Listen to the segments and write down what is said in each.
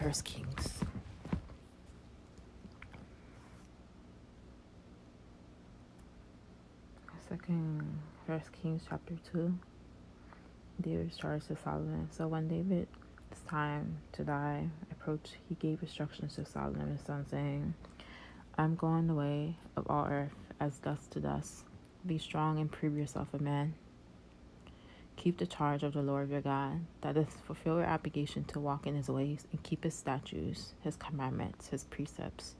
First Kings. First Kings chapter 2. David's charge to Solomon. So when David's time to die approached, he gave instructions to Solomon his son, saying, I'm going the way of all earth as dust to dust. Be strong and prove yourself a man. Keep the charge of the Lord your God, that is, fulfill your obligation to walk in his ways and keep his statutes, his commandments, his precepts,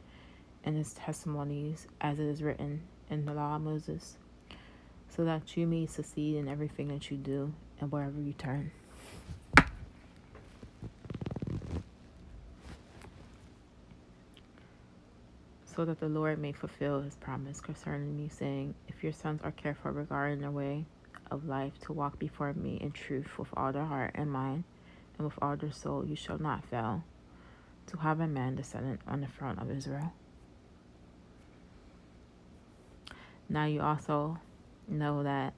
and his testimonies, as it is written in the law of Moses, so that you may succeed in everything that you do and wherever you turn. So that the Lord may fulfill his promise concerning me, saying, if your sons are careful regarding their way of life to walk before me in truth with all their heart and mind and with all their soul, you shall not fail to have a man descendant on the throne of Israel. Now you also know that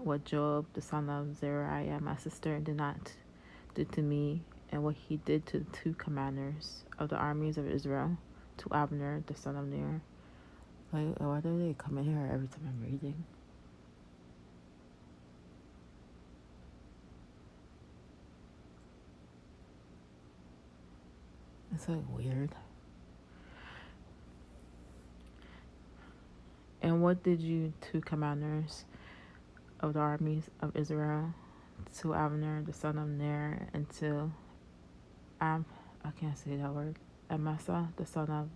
what Joab, the son of Zeruiah, my sister, did not do to me, and what he did to the two commanders of the armies of Israel, to Abner, the son of Ner. Like, why do they come in here every time I'm reading? It's like weird. And what did you two commanders of the armies of Israel, to Abner, the son of Ner, and to I can't say that word, Amasa, the son of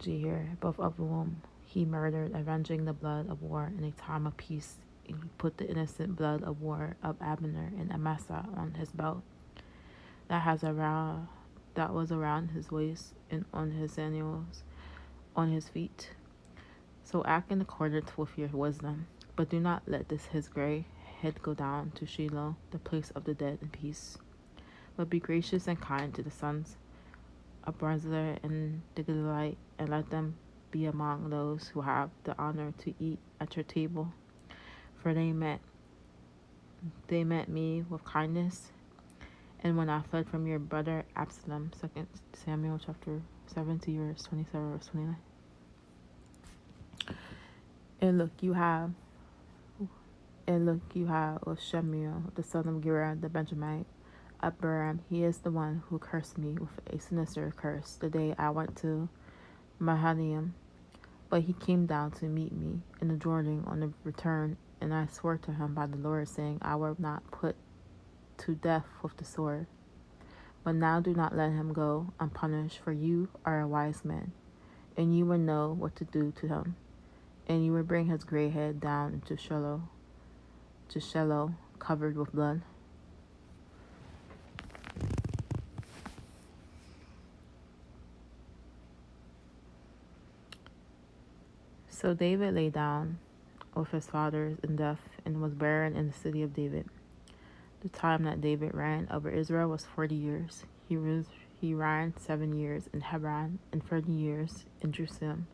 Jeher, both of whom he murdered, avenging the blood of war in a time of peace. And he put the innocent blood of war of Abner and Amasa on his belt that was around his waist and on his sandals on his feet. So act in accordance with your wisdom, but do not let his gray head go down to Shiloh, the place of the dead, in peace. But be gracious and kind to the sons of Barzillai and the Gileadite, and let them be among those who have the honor to eat at your table. For they met me with kindness, and when I fled from your brother Absalom. 2 Samuel chapter 17, verse 27, verse 29. And look, you have Shemuel, the son of Gera, the Benjamite, of Baram. He is the one who cursed me with a sinister curse the day I went to Mahanaim. But he came down to meet me in the Jordan on the return, and I swore to him by the Lord, saying, I will not put to death with the sword. But now do not let him go unpunished, for you are a wise man, and you will know what to do to him. And you will bring his gray head down into Shiloh, covered with blood. So David lay down with his fathers in death, and was buried in the city of David. The time that David reigned over Israel was 40 years. He reigned 7 years in Hebron and 30 years in Jerusalem.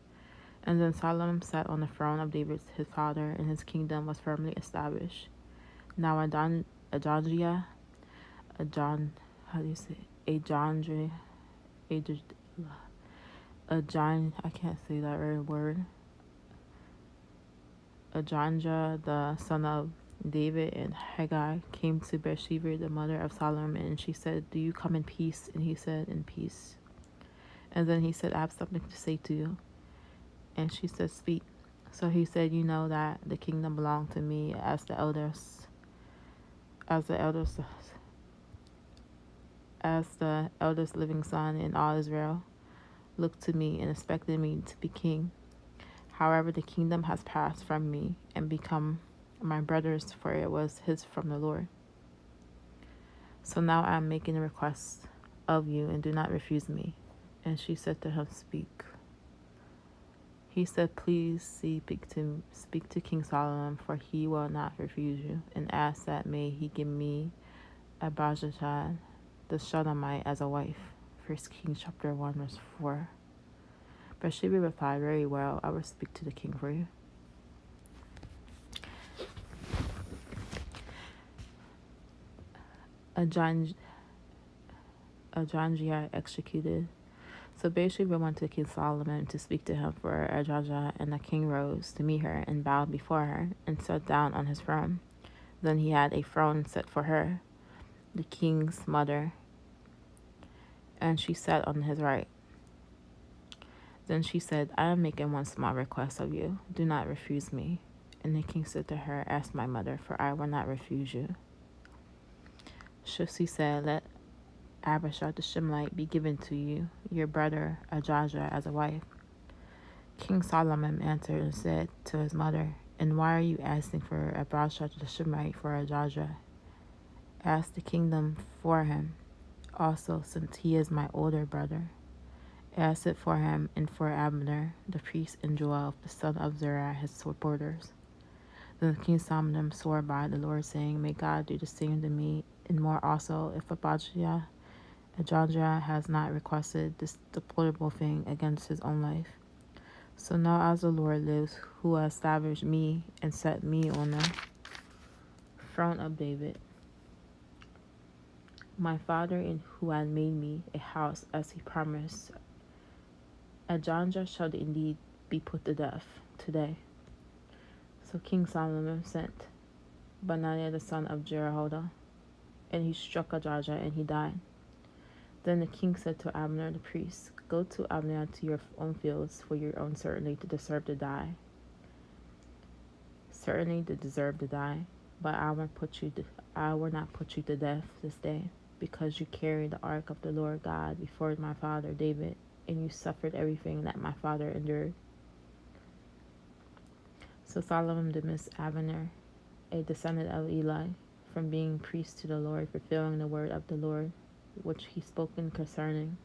And then Solomon sat on the throne of David his father, and his kingdom was firmly established. Now I can't say that very word. Adonijah, the son of David, and Haggai came to Bathsheba, the mother of Solomon, and she said, do you come in peace? And he said, in peace. And then he said, I have something to say to you. And she said, speak. So he said, you know that the kingdom belonged to me as the eldest living son in all Israel looked to me and expected me to be king. However, the kingdom has passed from me and become my brother's, for it was his from the Lord. So now I am making a request of you, and do not refuse me. And she said to him, speak. He said, please speak to King Solomon, for he will not refuse you, and ask that may he give me Abijah, the Shunammite, as a wife. 1 Kings chapter 1, verse 4. Bathsheba replied, very well, I will speak to the king for you. Adonijah executed. So Bathsheba went to King Solomon to speak to him for Adonijah, and the king rose to meet her and bowed before her and sat down on his throne. Then he had a throne set for her, the king's mother, and she sat on his right. Then she said, I am making one small request of you. Do not refuse me. And the king said to her, Ask my mother, for I will not refuse you. So she said, Let Abishai the Shimlite be given to you, your brother Adonijah, as a wife. King Solomon answered and said to his mother, And why are you asking for Abishai the Shimlite for Adonijah? Ask the kingdom for him, also, since he is my older brother. Ask it for him and for Abner, the priest, and Joab, the son of Zerah, his supporters. Then King Solomon swore by the Lord, saying, May God do the same to me, and more also, if Adonijah has not requested this deplorable thing against his own life. So now as the Lord lives, who has established me and set me on the throne of David, my father, and who had made me a house as he promised, Adonijah shall indeed be put to death today. So King Solomon sent Benaiah the son of Jehoiada, and he struck Adonijah, and he died. Then the king said to Abner the priest, Go to Abner to your own fields for your own certainly to deserve to die. Certainly to deserve to die, but I will not put you to death this day, because you carried the ark of the Lord God before my father David, and you suffered everything that my father endured. So Solomon dismissed Abner, a descendant of Eli, from being priest to the Lord, fulfilling the word of the Lord, which he spoken concerning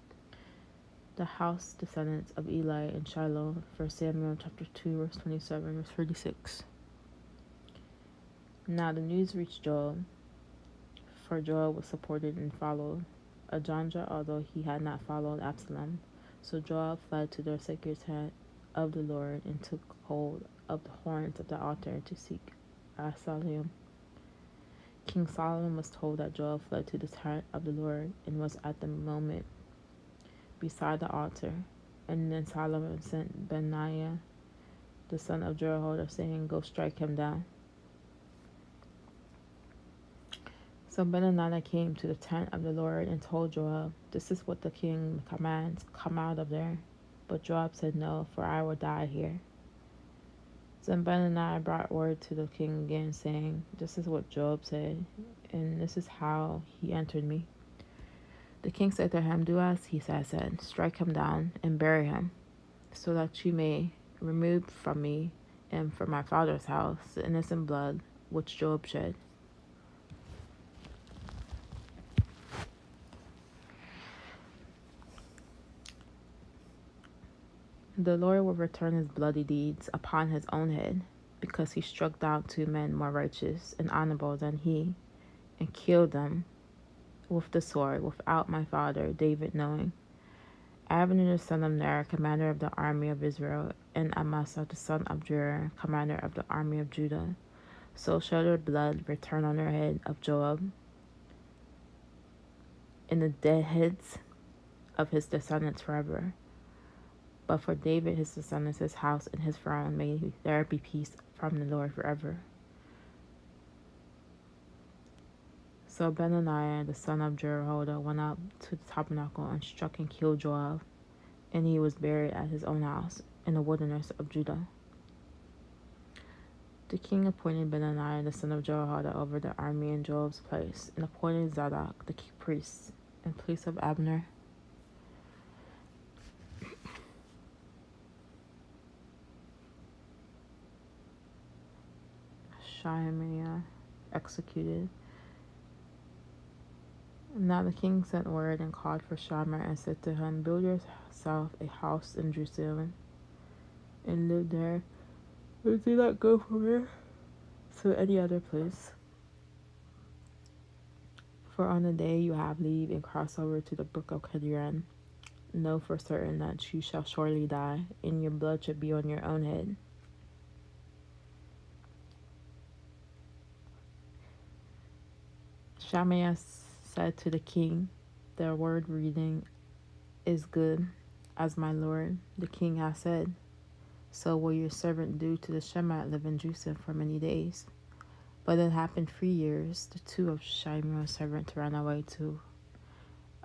the house descendants of Eli in Shiloh, 1 Samuel chapter 2, verse 27, verse 36. Now the news reached Joab, for Joab was supported and followed Adonijah, although he had not followed Absalom. So Joab fled to the sacred tent of the Lord and took hold of the horns of the altar to seek Absalom. King Solomon was told that Joab fled to the tent of the Lord and was at the moment beside the altar. And then Solomon sent Benaiah, the son of Jehoiada, saying, Go strike him down. So Benaiah came to the tent of the Lord and told Joab, This is what the king commands, come out of there. But Joab said, No, for I will die here. Then Benaiah brought word to the king again, saying, This is what Joab said, and this is how he answered me. The king said to him, Do as he said, strike him down and bury him, so that you may remove from me and from my father's house the innocent blood which Joab shed. The Lord will return his bloody deeds upon his own head, because he struck down 2 men more righteous and honorable than he, and killed them with the sword without my father David knowing. Abner the son of Ner, commander of the army of Israel, and Amasa the son of Joram, commander of the army of Judah. So shall their blood return on their head of Joab, and the dead heads of his descendants forever. But for David, his descendants, his house, and his throne, may there be peace from the Lord forever. So Benaiah, the son of Jehoiada, went up to the tabernacle and struck and killed Joab, and he was buried at his own house in the wilderness of Judah. The king appointed Benaiah, the son of Jehoiada, over the army in Joab's place, and appointed Zadok, the priest, in place of Abner. Shimei executed. Now the king sent word and called for Shimei and said to him, Build yourself a house in Jerusalem and live there, but do not go from here to any other place. For on the day you have leave and cross over to the brook of Kidron, know for certain that you shall surely die, and your blood shall be on your own head. Shimei said to the king, Their word reading is good, as my lord, the king has said. So will your servant do to the Shemite living in Jerusalem for many days. But it happened 3 years, the two of Shimeon's servants ran away to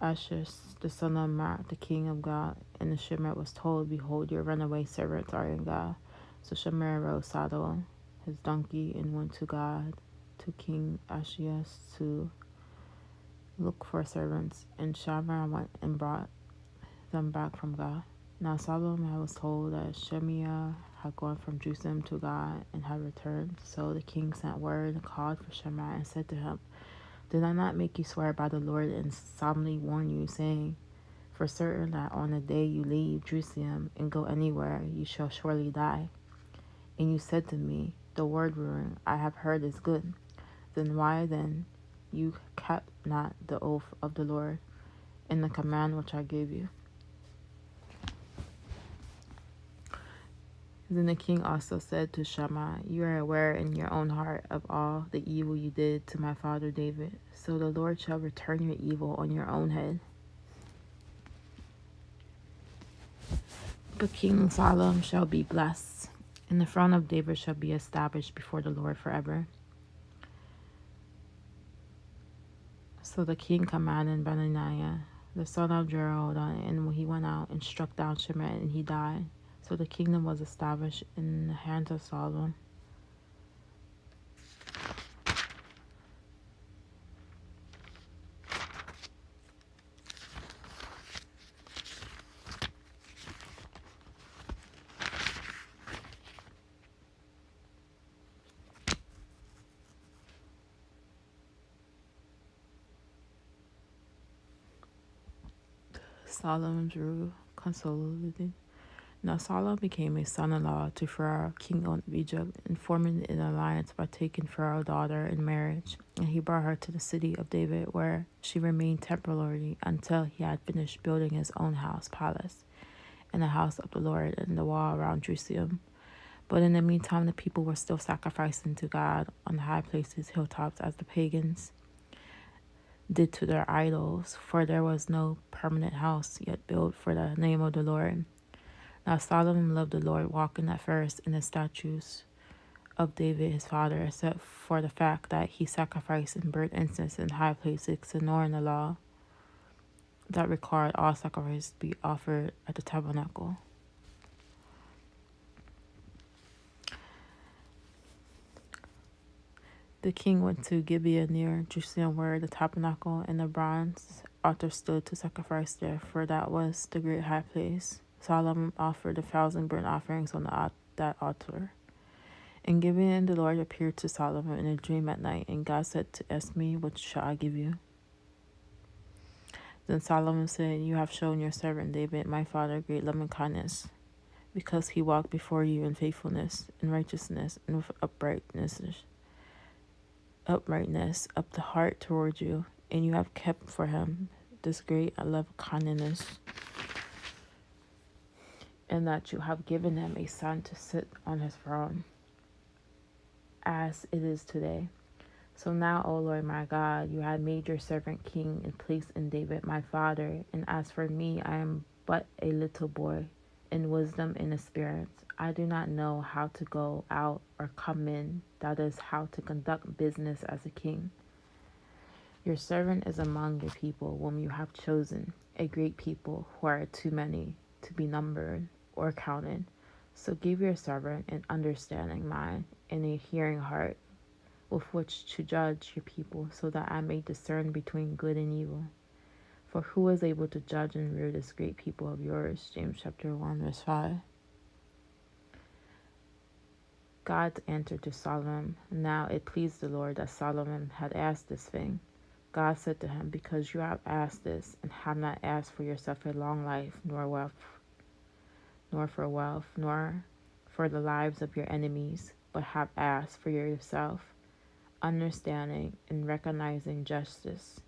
Ashus, the son of Maat, the king of God, and the Shemite was told, behold, your runaway servants are in God. So Shemaiah rose, saddled his donkey, and went to God, to King Ashias, to look for servants. And Shemaiah went and brought them back from God. Now Solomon was told that Shemaiah had gone from Jerusalem to God and had returned. So the king sent word and called for Shemaiah and said to him, did I not make you swear by the Lord and solemnly warn you, saying, for certain that on the day you leave Jerusalem and go anywhere, you shall surely die? And you said to me, the word ruin I have heard is good. Then why then you kept not the oath of the Lord and the command which I gave you? Then the king also said to Shammah, you are aware in your own heart of all the evil you did to my father David. So the Lord shall return your evil on your own head. But King Solomon shall be blessed, and the throne of David shall be established before the Lord forever. So the king commanded Benaiah, the son of Jehoiada, and he went out and struck down Shimei, and he died. So the kingdom was established in the hands of Solomon. Solomon's rule consolidated. Now Solomon became a son-in-law to Pharaoh, king of Egypt, and forming an alliance by taking Pharaoh's daughter in marriage. And he brought her to the city of David, where she remained temporarily until he had finished building his own palace, and the house of the Lord, and the wall around Jerusalem. But in the meantime, the people were still sacrificing to God on the high places, hilltops, as the pagans did to their idols, for there was no permanent house yet built for the name of the Lord. Now Solomon loved the Lord, walking at first in the statutes of David his father, except for the fact that he sacrificed and burnt incense in high places, ignoring the law that required all sacrifices to be offered at the tabernacle. The king went to Gibeah near Jerusalem, where the tabernacle and the bronze altar stood, to sacrifice there, for that was the great high place. Solomon offered 1,000 burnt offerings on that altar. In Gibeon, the Lord appeared to Solomon in a dream at night, and God said to ask me, what shall I give you? Then Solomon said, you have shown your servant David, my father, great loving kindness, because he walked before you in faithfulness, in righteousness, and with uprightness of the heart toward you, and you have kept for him this great love kindness, and that you have given him a son to sit on his throne, as it is today. So now, O Lord my God, you have made your servant king and placed in David my father, and as for me, I am but a little boy in wisdom and experience. I do not know how to go out or come in, that is, how to conduct business as a king. Your servant is among your people whom you have chosen, a great people who are too many to be numbered or counted. So give your servant an understanding mind and a hearing heart with which to judge your people, so that I may discern between good and evil. For who is able to judge and rule this great people of yours? James chapter 1, verse 5. God answered to Solomon. Now it pleased the Lord that Solomon had asked this thing. God said to him, because you have asked this, and have not asked for yourself a long life, nor for the lives of your enemies, but have asked for yourself understanding and recognizing justice.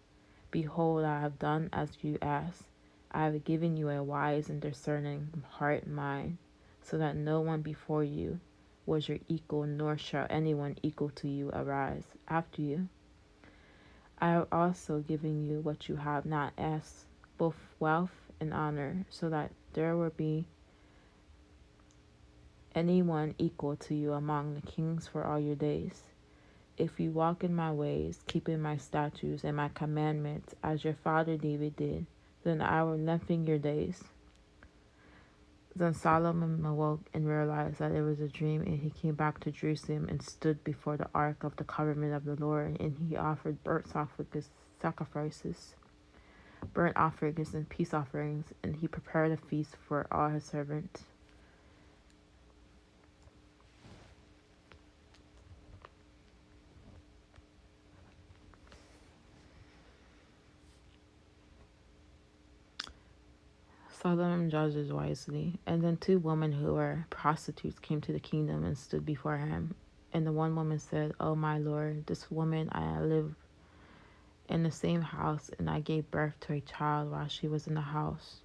Behold, I have done as you asked. I have given you a wise and discerning heart and mind, so that no one before you was your equal, nor shall anyone equal to you arise after you. I have also given you what you have not asked, both wealth and honor, so that there will be anyone equal to you among the kings for all your days. If you walk in my ways, keeping my statutes and my commandments, as your father David did, then I will lengthen your days. Then Solomon awoke and realized that it was a dream, and he came back to Jerusalem and stood before the ark of the covenant of the Lord, and he offered sacrifices, burnt offerings, and peace offerings, and he prepared a feast for all his servants. Solomon judges wisely. And then 2 women who were prostitutes came to the kingdom and stood before him. And the one woman said, "Oh, my lord, this woman I live in the same house, and I gave birth to a child while she was in the house.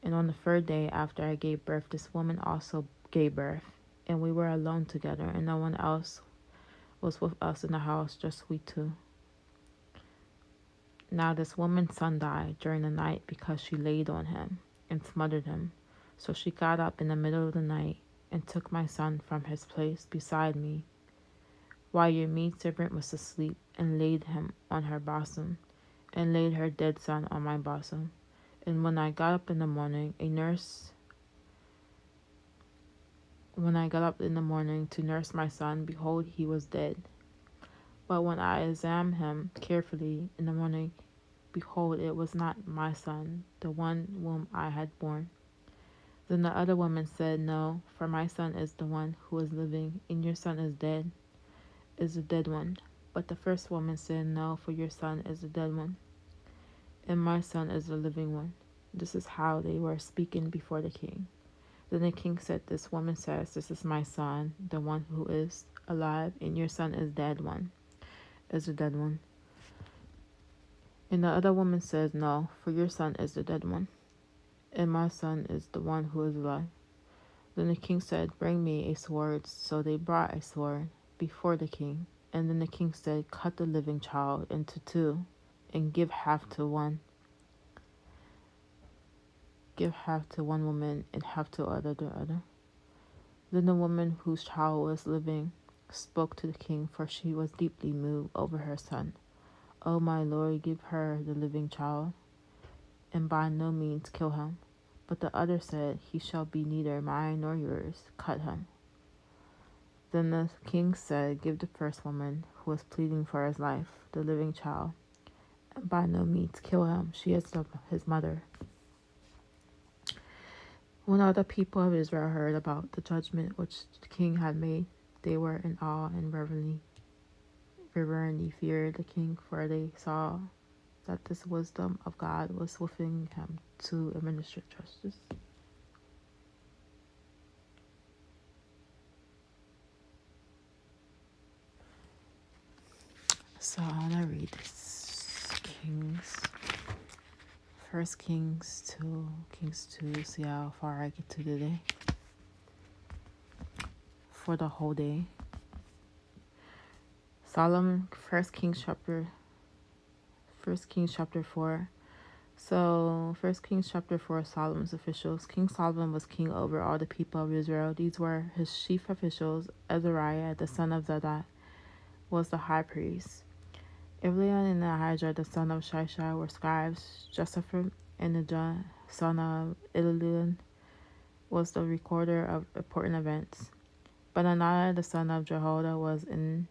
And on the 3rd day after I gave birth, this woman also gave birth. And we were alone together, and no one else was with us in the house, just we 2. Now this woman's son died during the night because she laid on him and smothered him. So she got up in the middle of the night and took my son from his place beside me, while your maidservant was asleep, and laid him on her bosom, and laid her dead son on my bosom. And when I got up in the morning to nurse my son, behold, he was dead. But when I examined him carefully in the morning, behold, it was not my son, the one whom I had born. Then the other woman said, No, for my son is the one who is living, and your son is the dead one. But the first woman said, No, for your son is the dead one, and my son is the living one. This is how they were speaking before the king. Then the king said, This woman says, This is my son, the one who is alive, and your son is the dead one. And the other woman says, No, for your son is the dead one, and my son is the one who is alive. Then the king said, Bring me a sword. So they brought a sword before the king. And then the king said, Cut the living child into 2, and give half to one. Give half to one woman, and half to the other. Then the woman whose child was living spoke to the king, for she was deeply moved over her son. O my lord, give her the living child, and by no means kill him. But the other said, He shall be neither mine nor yours. Cut him. Then the king said, Give the first woman, who was pleading for his life, the living child, and by no means kill him. She is his mother. When all the people of Israel heard about the judgment which the king had made, they were in awe and reverently feared the king, for they saw that this wisdom of God was within him to administer justice. So I'm gonna read this Kings, 1 Kings 2, Kings 2, see how far I get to today. For the whole day. Solomon, 1 Kings chapter 4. So 1 Kings chapter 4, Solomon's officials. King Solomon was king over all the people of Israel. These were his chief officials. Azariah, the son of Zadok, was the high priest. Ivlian and Ahijah, the son of Shishai, were scribes. Josaphat and the son of Elian was the recorder of important events. Benaniah, the son of Jehoiada, was in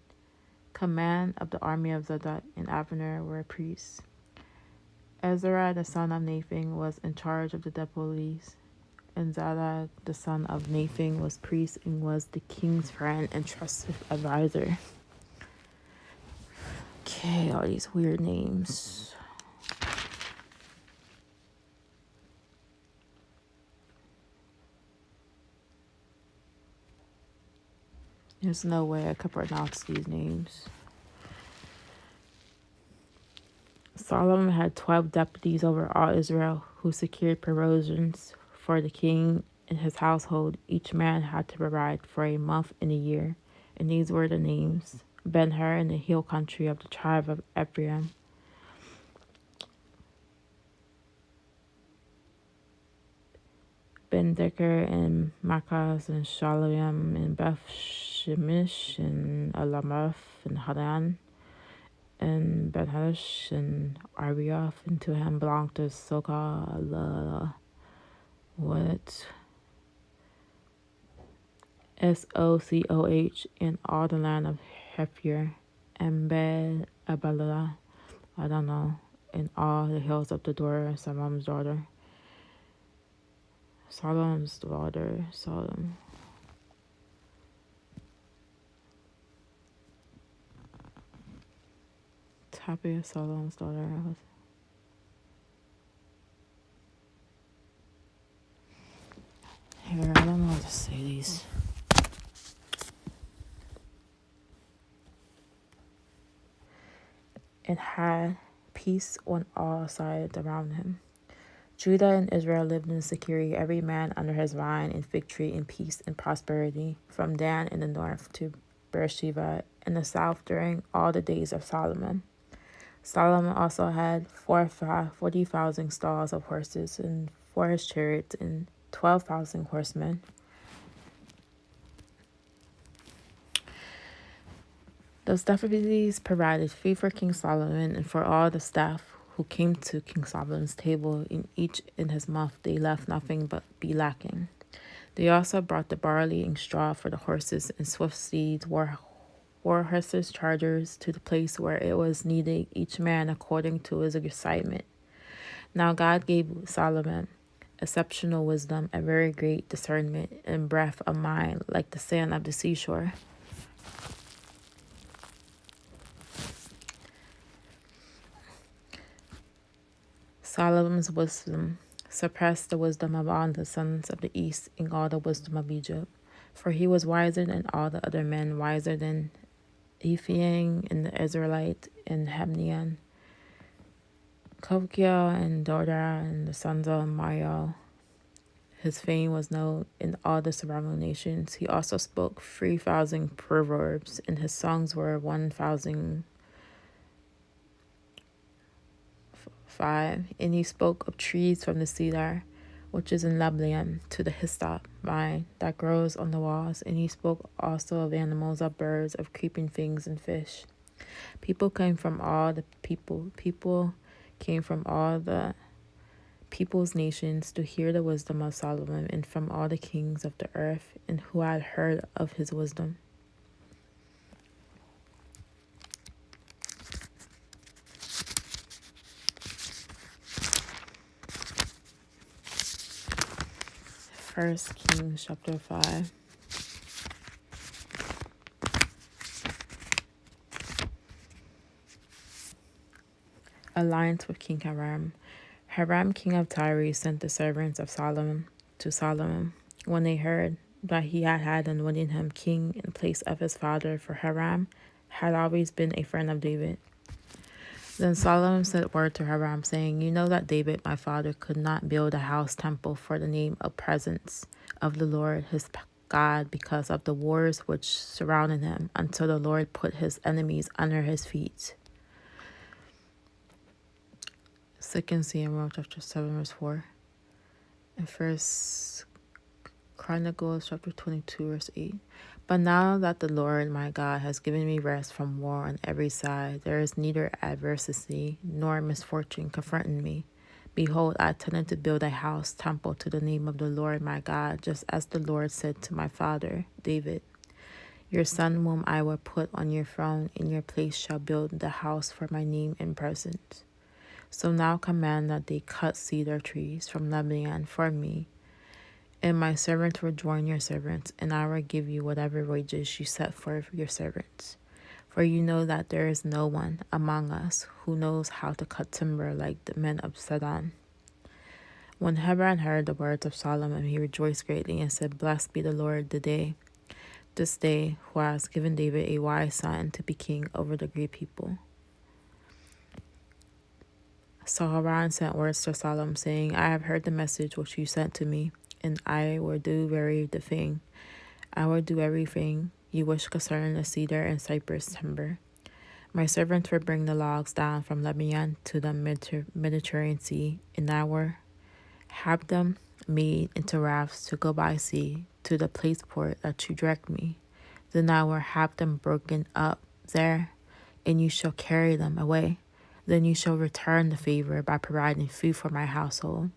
command of the army of Zadok, and Abner were priests. Ezra, the son of Nathan, was in charge of the deputies, and Zadok, the son of Nathan, was priest and was the king's friend and trusted advisor. Okay, all these weird names. There's no way I could pronounce these names. Solomon had 12 deputies over all Israel who secured provisions for the king and his household. Each man had to provide for a month in a year. And these were the names: Ben-Hur in the hill country of the tribe of Ephraim, Ben Decker and Makas and Shalom and Beth Shemesh and Alamath and Hadan and Ben Hash and Arioth, and to him belonged to Soka what Socoh in all the land of Hephir and Bed Abalah, I don't know, in all the hills of the door, Salomon's daughter. Solomon. Tapia, Solomon's daughter. Here, I don't know how to say these. And had peace on all sides around him. Judah and Israel lived in security, every man under his vine and fig tree, in peace and prosperity, from Dan in the north to Beersheba in the south during all the days of Solomon. Solomon also had 40,000 stalls of horses, and for his chariots, and 12,000 horsemen. Those deputies provided food for King Solomon and for all the staff who came to King Solomon's table. In each in his month they left nothing but be lacking. They also brought the barley and straw for the horses and swift steeds, war horses, chargers, to the place where it was needed, each man according to his assignment. Now God gave Solomon exceptional wisdom, a very great discernment, and breadth of mind like the sand of the seashore. Solomon's wisdom surpassed the wisdom of all the sons of the east and all the wisdom of Egypt. For he was wiser than all the other men, wiser than Ephraim and the Israelite and Hebnian, Kokiel and Dodra and the sons of Mario. His fame was known in all the surrounding nations. He also spoke 3,000 proverbs, and his songs were 1,005. And he spoke of trees from the cedar, which is in Lebanon, to the hyssop vine that grows on the walls. And he spoke also of animals, of birds, of creeping things, and fish. People came from all the people came from all the people's nations to hear the wisdom of Solomon, and from all the kings of the earth, and who had heard of his wisdom. First Kings chapter 5. Alliance with King Hiram. Hiram, king of Tyre, sent the servants of Solomon to Solomon when they heard that he had anointed him king in place of his father, for Hiram had always been a friend of David. Then Solomon sent word to Hiram, saying, You know that David, my father, could not build a house temple for the name of presence of the Lord his God because of the wars which surrounded him, until the Lord put his enemies under his feet. 2 Samuel chapter 7 verse 4. And 1 Chronicles chapter 22 verse 8. But now that the Lord my God has given me rest from war on every side, there is neither adversity nor misfortune confronting me. Behold, I intended to build a house temple to the name of the Lord my God, just as the Lord said to my father David. Your son whom I will put on your throne in your place shall build the house for my name and presence. So now command that they cut cedar trees from Lebanon for me, and my servants will join your servants, and I will give you whatever wages you set for your servants. For you know that there is no one among us who knows how to cut timber like the men of Sidon. When Hiram heard the words of Solomon, he rejoiced greatly and said, Blessed be the Lord this day, who has given David a wise son to be king over the great people. So Hiram sent words to Solomon, saying, I have heard the message which you sent to me, and I will do everything you wish concerning the cedar and cypress timber. My servants will bring the logs down from Lebanon to the Mediterranean Sea, and I will Have them made into rafts to go by sea to the place port that you direct me. Then I will have them broken up there, and you shall carry them away. Then you shall return the favor by providing food for my household.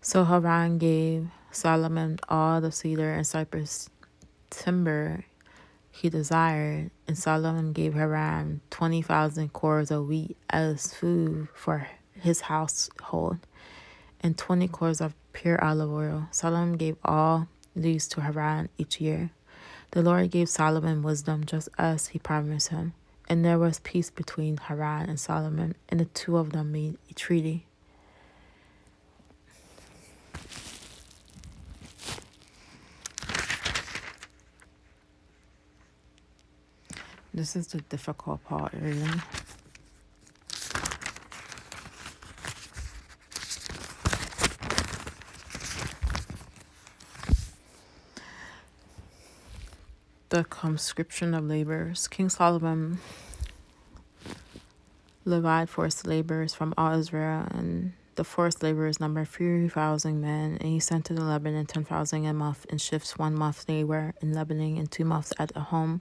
So Haran gave Solomon all the cedar and cypress timber he desired, and Solomon gave Haran 20,000 cores of wheat as food for his household, and 20 cores of pure olive oil. Solomon gave all these to Haran each year. The Lord gave Solomon wisdom just as he promised him, and there was peace between Haran and Solomon, and the two of them made a treaty. This is the difficult part, really. The Conscription of Laborers. King Solomon levied forced laborers from all Israel, and the forced laborers numbered 3,000 men, and he sent to the Lebanon 10,000 a month in shifts. 1 month they were in Lebanon, and 2 months at a home.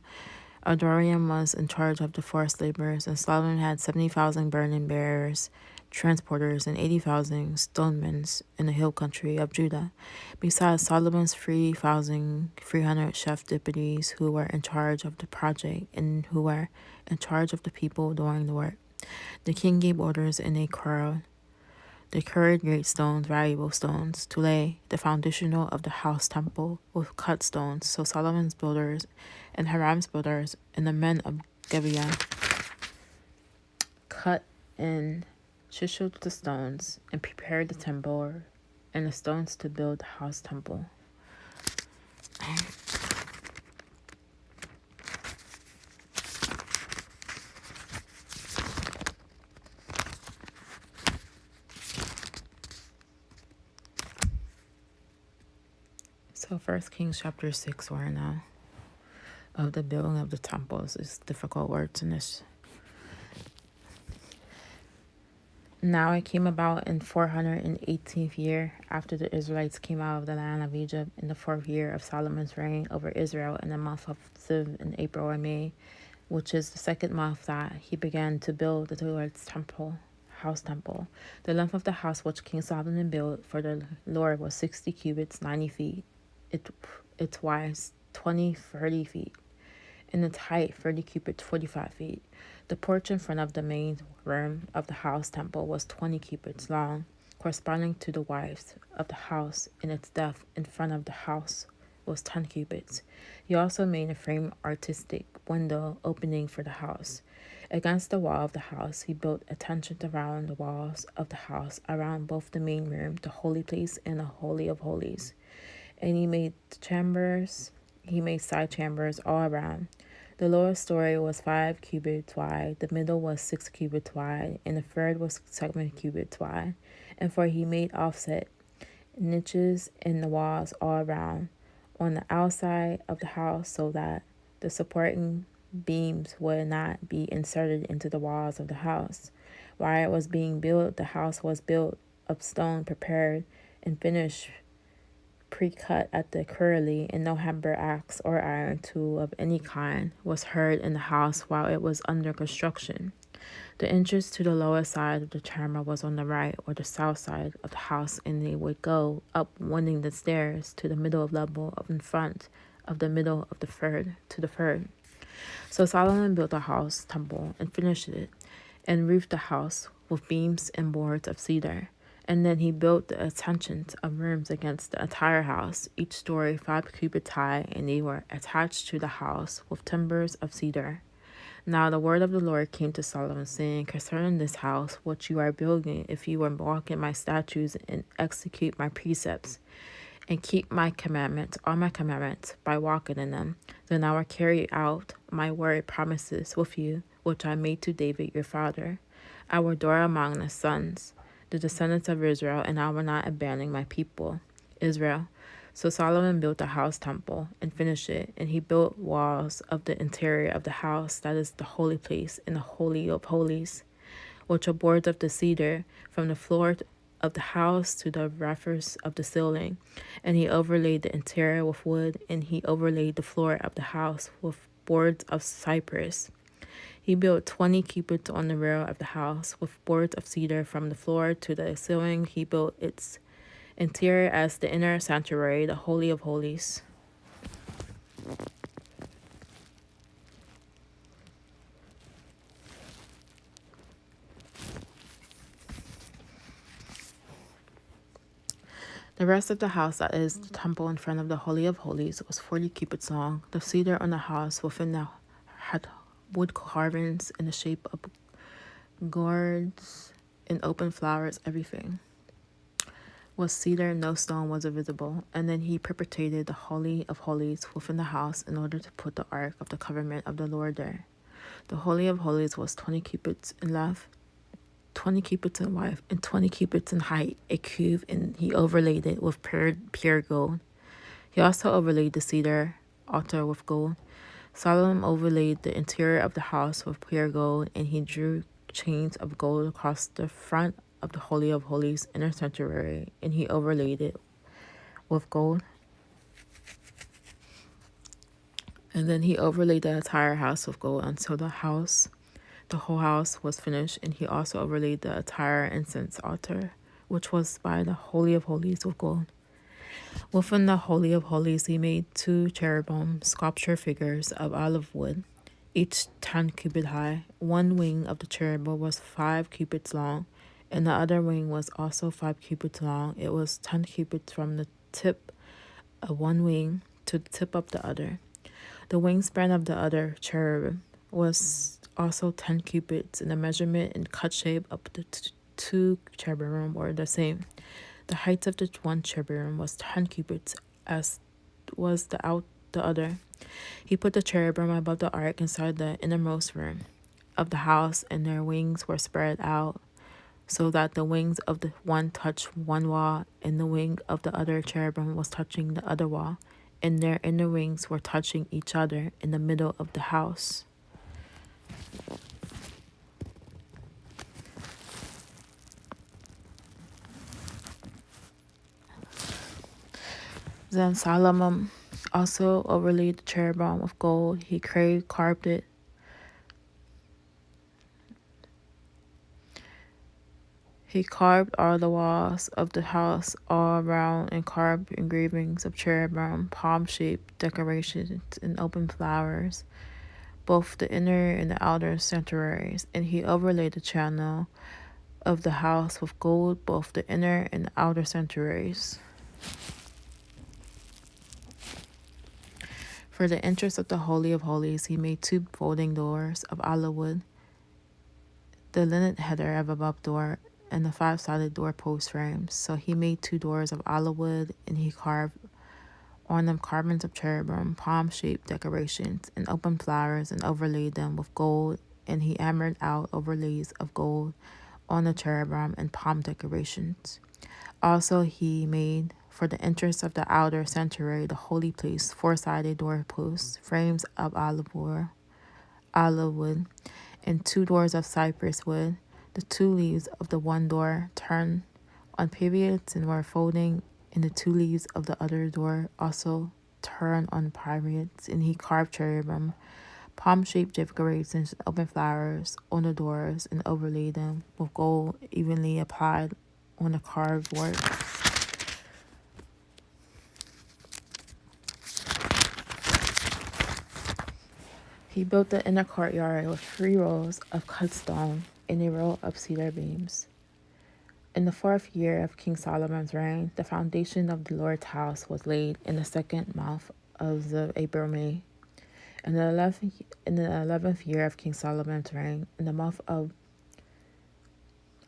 Adoniram was in charge of the forced laborers, and Solomon had 70,000 burden bearers, transporters, and 80,000 stonemen in the hill country of Judah. Besides Solomon's 3,300 chef deputies who were in charge of the project and who were in charge of the people doing the work. The king gave orders in a crowd. They carried great stones, valuable stones, to lay the foundation of the house temple with cut stones. So Solomon's builders and Hiram's builders and the men of Gibeah cut and chiseled the stones and prepared the temple and the stones to build the house temple. So 1kings chapter 6 we're now of the building of the temples. It's difficult words in this. Now it came about in 418th year after the Israelites came out of the land of Egypt, in the 4th year of Solomon's reign over Israel, in the month of Ziv in April or May, which is the 2nd month, that he began to build the Lord's temple. House temple. The length of the house which King Solomon built for the Lord was 60 cubits, 90 feet. Its wide 30 feet, and its height 30 cubits, 45 feet. The porch in front of the main room of the house temple was 20 cubits long, corresponding to the width of the house, and its depth in front of the house was 10 cubits. He also made a frame artistic window opening for the house. Against the wall of the house, he built a tangent around the walls of the house, around both the main room, the holy place, and the Holy of Holies. And he made side chambers all around. The lower story was 5 cubits wide, the middle was 6 cubits wide, and the third was 7 cubits wide. And for he made offset niches in the walls all around, on the outside of the house, so that the supporting beams would not be inserted into the walls of the house. While it was being built, the house was built of stone prepared and finished, pre-cut at the curly, and no hammer axe or iron tool of any kind was heard in the house while it was under construction. The entrance to the lower side of the chamber was on the right or the south side of the house, and they would go up winding the stairs to the middle level of in front of the middle of the third to the third. So Solomon built a house temple and finished it, and roofed the house with beams and boards of cedar. And then he built the attachments of rooms against the entire house, each story 5 cubits high, and they were attached to the house with timbers of cedar. Now the word of the Lord came to Solomon, saying, concerning this house which you are building, if you will walk in my statutes and execute my precepts, and keep my commandments, all my commandments, by walking in them, then I will carry out my word promises with you, which I made to David your father. I will dwell among the descendants of Israel, and I will not abandon my people, Israel. So Solomon built a house temple and finished it, and he built walls of the interior of the house, that is the holy place and the holy of holies, which are boards of the cedar from the floor of the house to the rafters of the ceiling. And he overlaid the interior with wood, and he overlaid the floor of the house with boards of cypress. He built 20 cubits on the rear of the house with boards of cedar from the floor to the ceiling. He built its interior as the inner sanctuary, the holy of holies. The rest of the house, that is, the temple in front of the Holy of Holies, was 40 cubits long. The cedar on the house within the had wood carvings in the shape of gourds and open flowers. Everything was cedar, no stone was visible. And then he perpetrated the Holy of Holies within the house in order to put the ark of the covenant of the Lord there. The Holy of Holies was 20 cubits in length, 20 cubits in width, and 20 cubits in height, a cube, and he overlaid it with pure gold. He also overlaid the cedar altar with gold. Solomon overlaid the interior of the house with pure gold, and he drew chains of gold across the front of the Holy of Holies inner sanctuary, and he overlaid it with gold. And then he overlaid the entire house with gold until the whole house was finished, and he also overlaid the entire incense altar, which was by the Holy of Holies with gold. Within the Holy of Holies, he made 2 cherubim sculpture figures of olive wood, each 10 cubits high. One wing of the cherubim was 5 cubits long, and the other wing was also 5 cubits long. It was 10 cubits from the tip of one wing to the tip of the other. The wingspan of the other cherubim was also 10 cubits, and the measurement and cut shape of the 2 cherubim were the same. The height of the one cherubim was 10 cubits, as was the other. He put the cherubim above the ark inside the innermost room of the house, and their wings were spread out, so that the wings of the one touched one wall, and the wing of the other cherubim was touching the other wall, and their inner wings were touching each other in the middle of the house. Then Solomon also overlaid the cherubim with gold. He carved it. He carved all the walls of the house all around and carved engravings of cherubim, palm-shaped decorations, and open flowers, both the inner and the outer sanctuaries. And he overlaid the channel of the house with gold, both the inner and the outer sanctuaries. For the entrance of the Holy of Holies, he made 2 folding doors of olive wood, the linen header of above door, and the 5-sided doorpost frames. So he made 2 doors of olive wood, and he carved on them carvings of cherubim, palm-shaped decorations, and open flowers, and overlaid them with gold. And he hammered out overlays of gold on the cherubim and palm decorations. Also he made for the entrance of the outer sanctuary, the holy place, 4-sided doorposts, frames of olive wood, and 2 doors of cypress wood. The 2 leaves of the one door turned on pivots and were folding, and the 2 leaves of the other door also turned on pivots. And he carved cherubim, palm-shaped decorations, and open flowers on the doors, and overlaid them with gold evenly applied on the carved work. He built the inner courtyard with 3 rows of cut stone and a row of cedar beams. In the 4th year of King Solomon's reign, the foundation of the Lord's house was laid in the 2nd month of the April, May. In the 11th year of King Solomon's reign, in the month of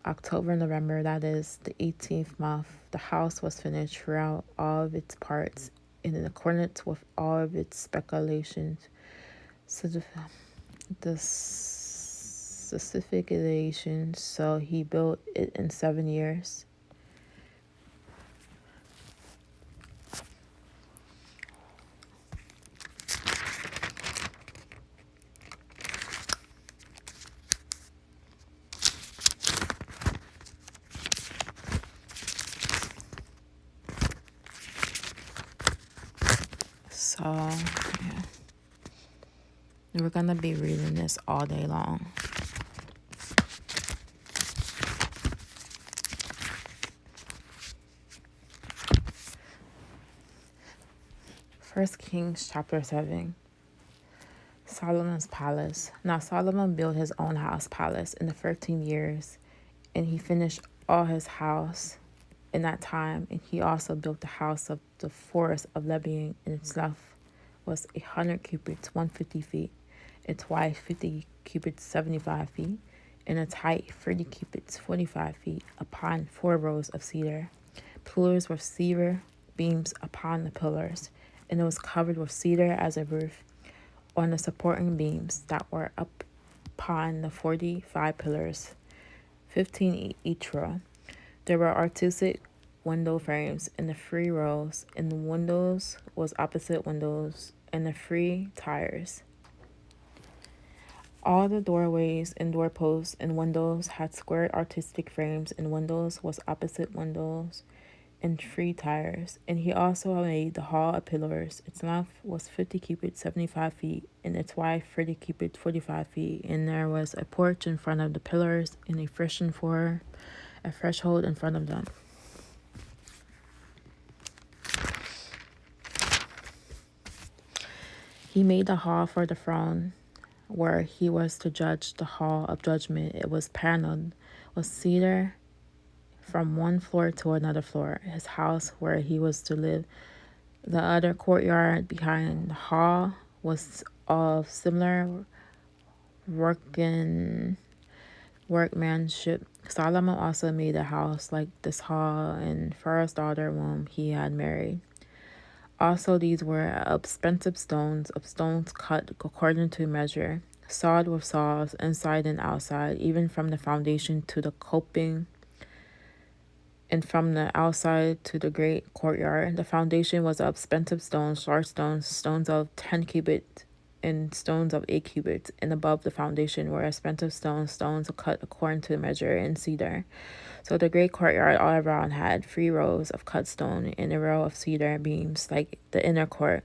October, November, that is the 18th month, the house was finished throughout all of its parts, and in accordance with all of its speculations. So the specifications, so he built it in 7 years. So, yeah. We're going to be reading this all day long. First Kings chapter 7. Solomon's palace. Now Solomon built his own house palace in the 13 years, and he finished all his house in that time. And he also built the house of the forest of Lebanon, and its length was 100 cubits, 150 feet, its width 50 cubits, 75 feet, and its height 30 cubits, 45 feet, upon 4 rows of cedar. Pillars with cedar beams upon the pillars, and it was covered with cedar as a roof on the supporting beams that were up upon the 45 pillars, 15 each row. There were artistic window frames in the 3 rows, and the windows was opposite windows and the 3 tiers. All the doorways and doorposts and windows had squared artistic frames, and windows was opposite windows and 3 tiers. And he also made the hall of pillars. Its length was 50 cubits, 75 feet, and its width 30 cubits, 45 feet. And there was a porch in front of the pillars, and a threshold in front of them. He made the hall for the throne, where he was to judge the hall of judgment. It was paneled with cedar from one floor to another floor. His house where he was to live. The other courtyard behind the hall was of similar workmanship. Solomon also made a house like this hall and first daughter whom he had married. Also these were of expensive stones cut according to measure, sawed with saws inside and outside, even from the foundation to the coping, and from the outside to the great courtyard. The foundation was of expensive stones, large stones, stones of 10 cubits, and stones of 8 cubits. And above the foundation were expensive stones cut according to measure, and cedar. So the great courtyard all around had 3 rows of cut stone and a row of cedar beams, like the inner courtyard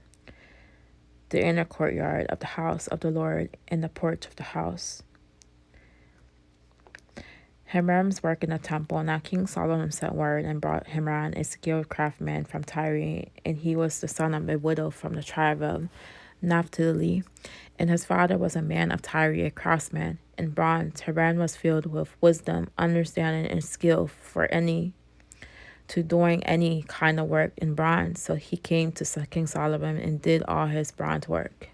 of the house of the Lord, and the porch of the house. Hiram's work in the temple. Now King Solomon sent word and brought Hiram, a skilled craftsman from Tyre, and he was the son of a widow from the tribe of Naphtali. And his father was a man of Tyre, a craftsman in bronze. Hiram was filled with wisdom, understanding, and skill to doing any kind of work in bronze. So he came to King Solomon and did all his bronze work.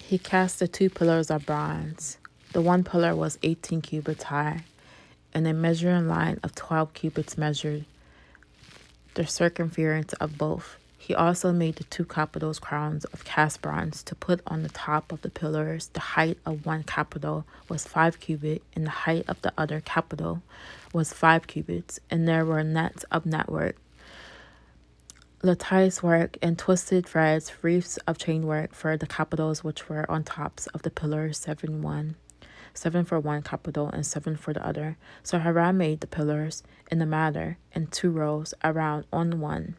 He cast the 2 pillars of bronze. The one pillar was 18 cubits high, and a measuring line of 12 cubits measured the circumference of both. He also made the 2 capitals crowns of cast bronze to put on the top of the pillars. The height of one capital was 5 cubits, and the height of the other capital was 5 cubits, and there were nets of network, lattice work, and twisted threads, wreaths of chain work for the capitals which were on tops of the pillars, 7 for one capital and 7 for the other. So Hiram made the pillars in the manner in 2 rows around on the one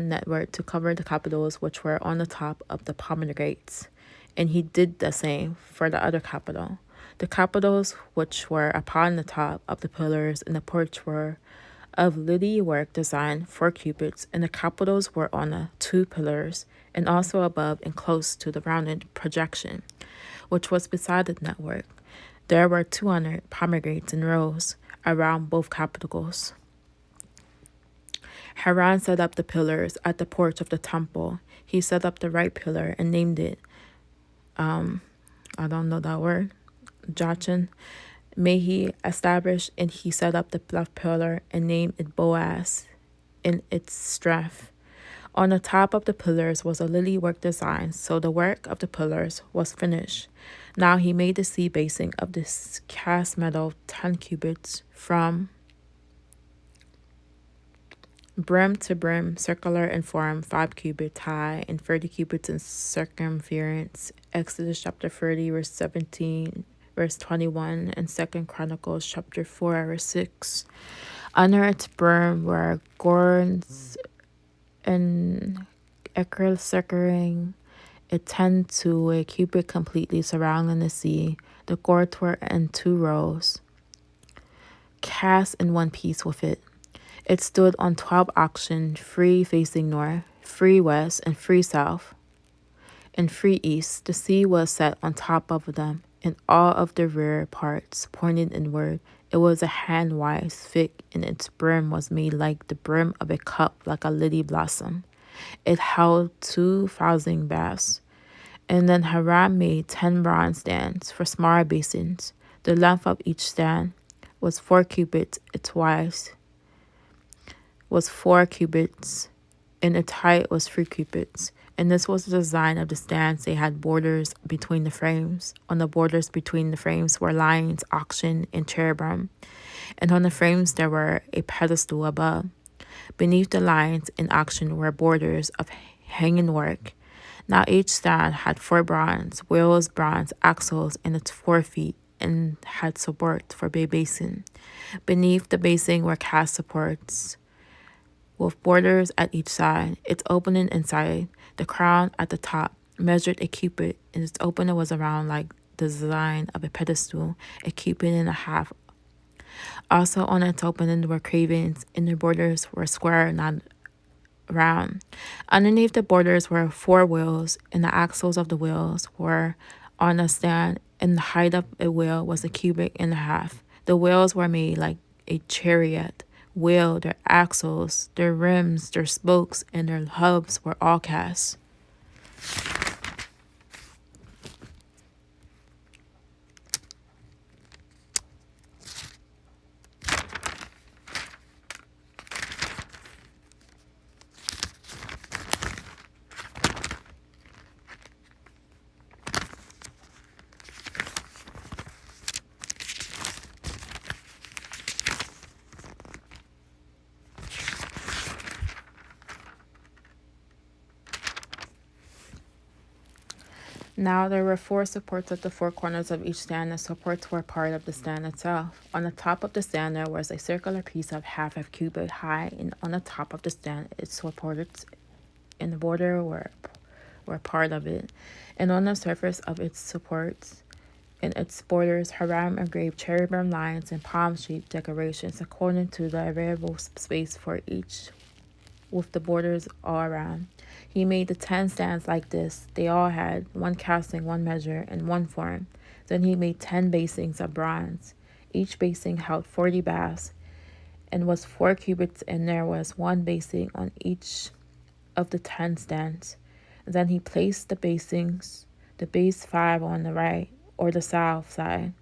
network to cover the capitals which were on the top of the pomegranates, and he did the same for the other capital. The capitals which were upon the top of the pillars in the porch were of lily work design 4 cubits, and the capitals were on the 2 pillars, and also above and close to the rounded projection, which was beside the network. There were 200 pomegranates in rows around both capitals. Hiram set up the pillars at the porch of the temple. He set up the right pillar and named it, I don't know that word, Jachin. May he establish, and he set up the left pillar and named it Boaz in its strength. On the top of the pillars was a lily work design, so the work of the pillars was finished. Now he made the sea basin of this cast metal 10 cubits from brim to brim, circular in form, 5 cubits high, and 30 cubits in circumference. Exodus chapter 30, verse 17, verse 21, and 2 Chronicles chapter 4, verse 6. Under its brim were gorns and acre circling it 10 to a cubit completely surrounding the sea. The gourds were in 2 rows, cast in one piece with it. It stood on 12 oxen, 3 facing north, 3 west, and 3 south, and 3 east. The sea was set on top of them, and all of the rear parts pointed inward. It was a hand wide thick, and its brim was made like the brim of a cup, like a lily blossom. It held 2,000 baths. And then Hiram made 10 bronze stands for smaller basins. The length of each stand was 4 cubits, its width was 4 cubits, and its height was 3 cubits. And this was the design of the stands. They had borders between the frames. On the borders between the frames were lions, oxen, and cherubim. And on the frames there were a pedestal above. Beneath the lions and oxen were borders of hanging work. Now each stand had 4 bronze wheels, bronze axles in its 4 feet, and had supports for a basin. Beneath the basin were cast supports with borders at each side. Its opening inside, the crown at the top, measured a cubit, and its opening was around like the design of a pedestal, a cubit and a half. Also on its opening were cravings, and the borders were square, not round. Underneath the borders were 4 wheels, and the axles of the wheels were on a stand, and the height of a wheel was a cubit and a half. The wheels were made like a chariot wheel. Their axles, their rims, their spokes, and their hubs were all cast. Now there were 4 supports at the 4 corners of each stand. The supports were part of the stand itself. On the top of the stand there was a circular piece of half a cubit high, and on the top of the stand its supports and the border were part of it. And on the surface of its supports and its borders, Hiram engraved cherubim, lions, and palm-shaped decorations according to the available space for each, with the borders all around. He made the 10 stands like this. They all had 1 casting, 1 measure, and 1 form. Then he made 10 basins of bronze. Each basin held 40 baths and was 4 cubits, and there was 1 basin on each of the 10 stands. Then he placed the basins, the base 5 on the right or the south side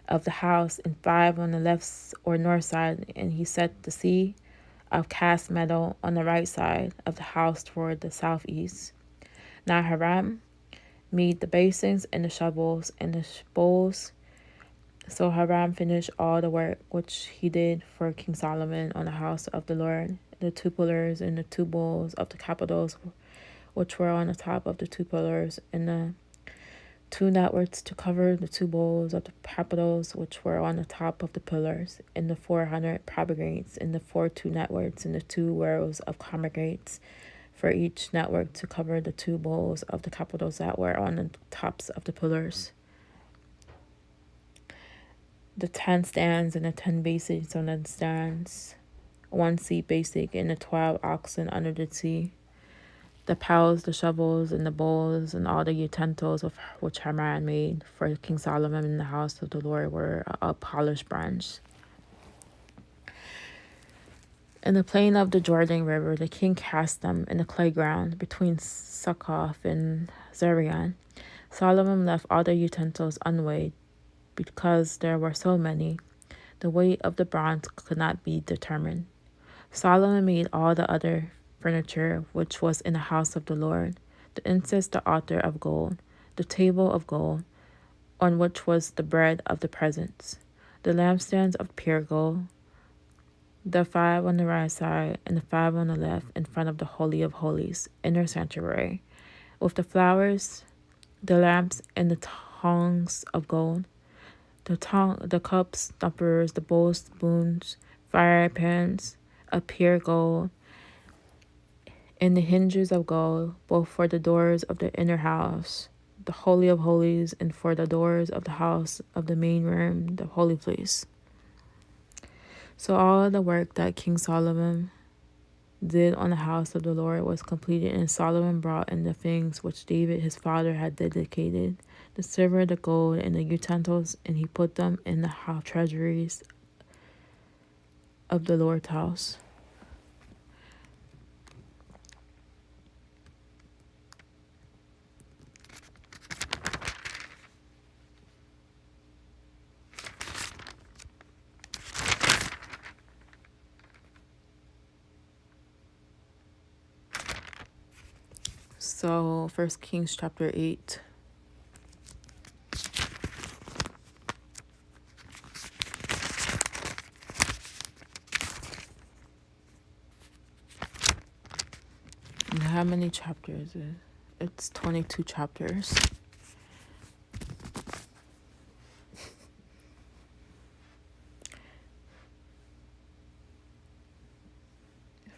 of the house, and 5 on the left or north side, and he set the sea of cast metal on the right side of the house toward the southeast. Now Hiram made the basins and the shovels and the bowls. So Hiram finished all the work which he did for King Solomon on the house of the Lord. The 2 pillars and the 2 bowls of the capitals, which were on the top of the 2 pillars, and the 2 networks to cover the 2 bowls of the capitals, which were on the top of the pillars, and the 400 pomegranates, and the 2 networks, and the 2 rows of pomegranates for each network to cover the 2 bowls of the capitals that were on the tops of the pillars. The 10 stands and the 10 basins on the stands, 1 seat basic, and the 12 oxen under the sea. The pails, the shovels, and the bowls, and all the utensils of which Hiram made for King Solomon in the house of the Lord were of polished bronze. In the plain of the Jordan River, the king cast them in the clay ground between Succoth and Zerion. Solomon left all the utensils unweighed because there were so many. The weight of the bronze could not be determined. Solomon made all the other furniture which was in the house of the Lord, the incense, the altar of gold, the table of gold, on which was the bread of the presence, the lampstands of pure gold, the 5 on the right side and the 5 on the left in front of the Holy of Holies, inner sanctuary, with the flowers, the lamps, and the tongs of gold, the cups, stoppers, the bowls, spoons, fire pans of pure gold, and the hinges of gold, both for the doors of the inner house, the Holy of Holies, and for the doors of the house of the main room, the holy place. So all the work that King Solomon did on the house of the Lord was completed, and Solomon brought in the things which David his father had dedicated, the silver, the gold, and the utensils, and he put them in the treasuries of the Lord's house. So 1kings chapter 8. And how many chapters is it? It's 22 chapters.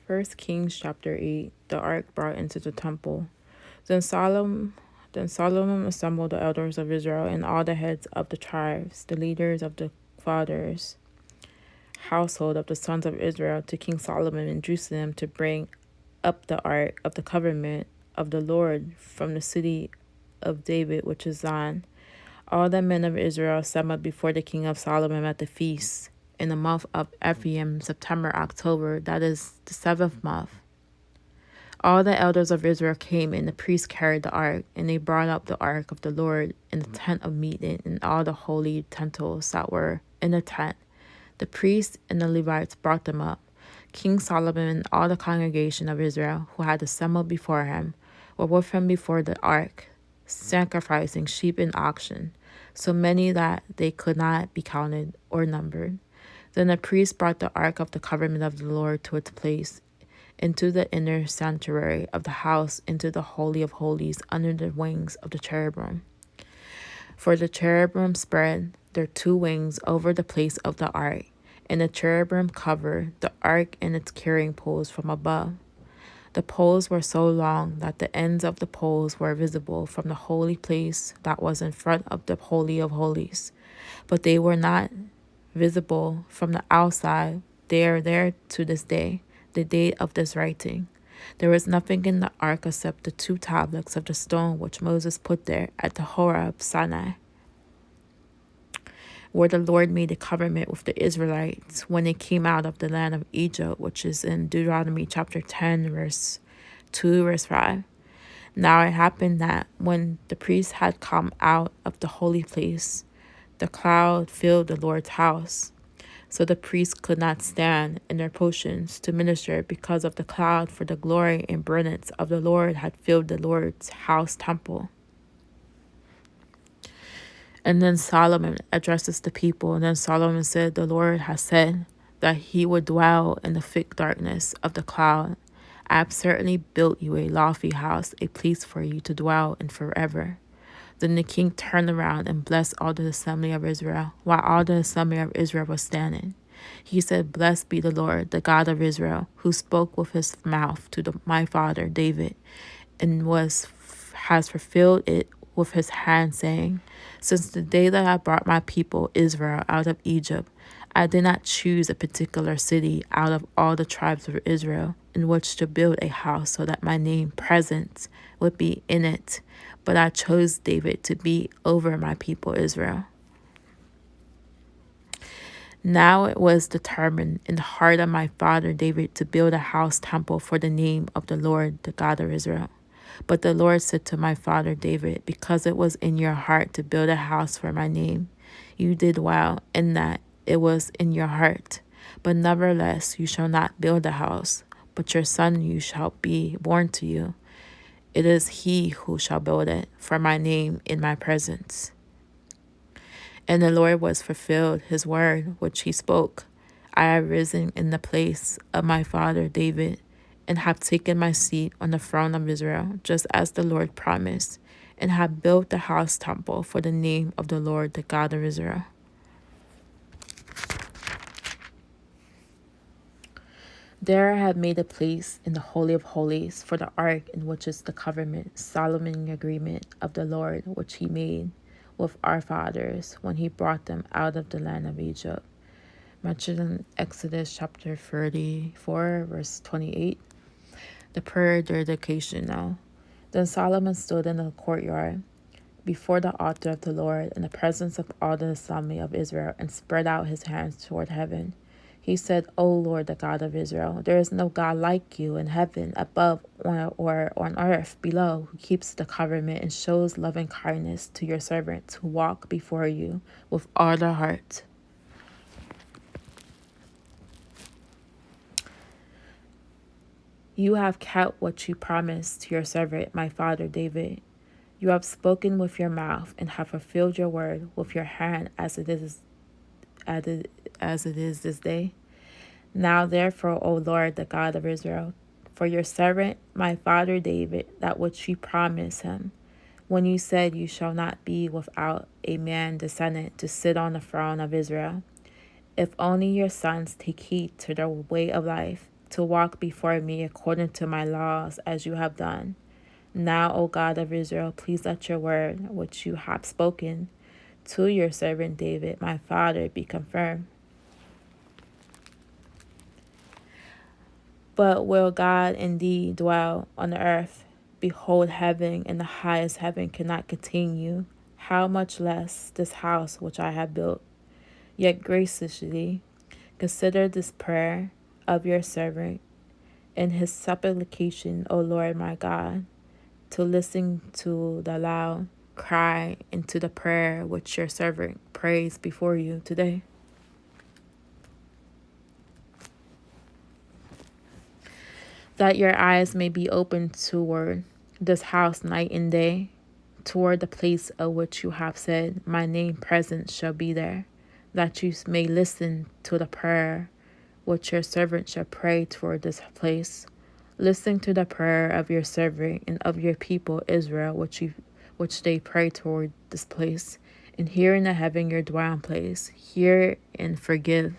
First Kings chapter 8, the ark brought into the temple. Then Solomon assembled the elders of Israel and all the heads of the tribes, the leaders of the fathers' household of the sons of Israel, to King Solomon in Jerusalem to bring up the ark of the covenant of the Lord from the city of David, which is Zion. All the men of Israel assembled before the king of Solomon at the feast in the month of Ephraim, September, October, that is the 7th month. All the elders of Israel came, and the priests carried the ark, and they brought up the ark of the Lord in the tent of meeting, and all the holy utensils that were in the tent. The priests and the Levites brought them up. King Solomon and all the congregation of Israel, who had assembled before him, were with him before the ark, sacrificing sheep and oxen, so many that they could not be counted or numbered. Then the priest brought the ark of the covenant of the Lord to its place, into the inner sanctuary of the house, into the Holy of Holies, under the wings of the cherubim. For the cherubim spread their 2 wings over the place of the ark, and the cherubim covered the ark and its carrying poles from above. The poles were so long that the ends of the poles were visible from the holy place that was in front of the Holy of Holies, but they were not visible from the outside. They are there to this day, the date of this writing. There was nothing in the ark except the 2 tablets of the stone which Moses put there at the Horeb Sinai, where the Lord made a covenant with the Israelites when they came out of the land of Egypt, which is in Deuteronomy chapter 10, verse 2, verse 5. Now it happened that when the priests had come out of the holy place, the cloud filled the Lord's house. So the priests could not stand in their positions to minister because of the cloud, for the glory and brilliance of the Lord had filled the Lord's house temple. And then Solomon addresses the people. And then Solomon said, the Lord has said that he would dwell in the thick darkness of the cloud. I have certainly built you a lofty house, a place for you to dwell in forever. Then the king turned around and blessed all the assembly of Israel, while all the assembly of Israel was standing. He said, blessed be the Lord, the God of Israel, who spoke with his mouth to my father David, and has fulfilled it with his hand, saying, since the day that I brought my people Israel out of Egypt, I did not choose a particular city out of all the tribes of Israel in which to build a house so that my name present would be in it, but I chose David to be over my people Israel. Now it was determined in the heart of my father David to build a house temple for the name of the Lord, the God of Israel. But the Lord said to my father David, because it was in your heart to build a house for my name, you did well in that it was in your heart. But nevertheless, you shall not build a house, but your son you shall be born to you. It is he who shall build it for my name in my presence. And the Lord was fulfilled his word which he spoke. I have risen in the place of my father David, and have taken my seat on the throne of Israel, just as the Lord promised, and have built the house temple for the name of the Lord, the God of Israel. There I have made a place in the Holy of Holies for the ark, in which is the covenant, solemn agreement of the Lord, which he made with our fathers when he brought them out of the land of Egypt. Mentioned in Exodus chapter 34, verse 28. The prayer dedication now. Then Solomon stood in the courtyard before the altar of the Lord in the presence of all the assembly of Israel, and spread out his hands toward heaven. He said, O Lord, the God of Israel, there is no God like you in heaven above or on earth below, who keeps the covenant and shows loving kindness to your servants who walk before you with all their heart. You have kept what you promised to your servant, my father David. You have spoken with your mouth and have fulfilled your word with your hand, as it is this day. Now therefore, O Lord, the God of Israel, for your servant, my father David, that which you promised him, when you said, you shall not be without a man descendant to sit on the throne of Israel. If only your sons take heed to their way of life, to walk before me according to my laws, as you have done. Now, O God of Israel, please let your word, which you have spoken to your servant David, my father, be confirmed. But will God indeed dwell on the earth? Behold, heaven and the highest heaven cannot contain you. How much less this house which I have built? Yet graciously consider this prayer of your servant and his supplication, O Lord my God, to listen to the loud cry and to the prayer which your servant prays before you today. That your eyes may be open toward this house night and day, toward the place of which you have said, my name present shall be there, that you may listen to the prayer which your servant shall pray toward this place. Listen to the prayer of your servant and of your people Israel, which they pray toward this place. And hear in the heaven your dwelling place. Hear and forgive.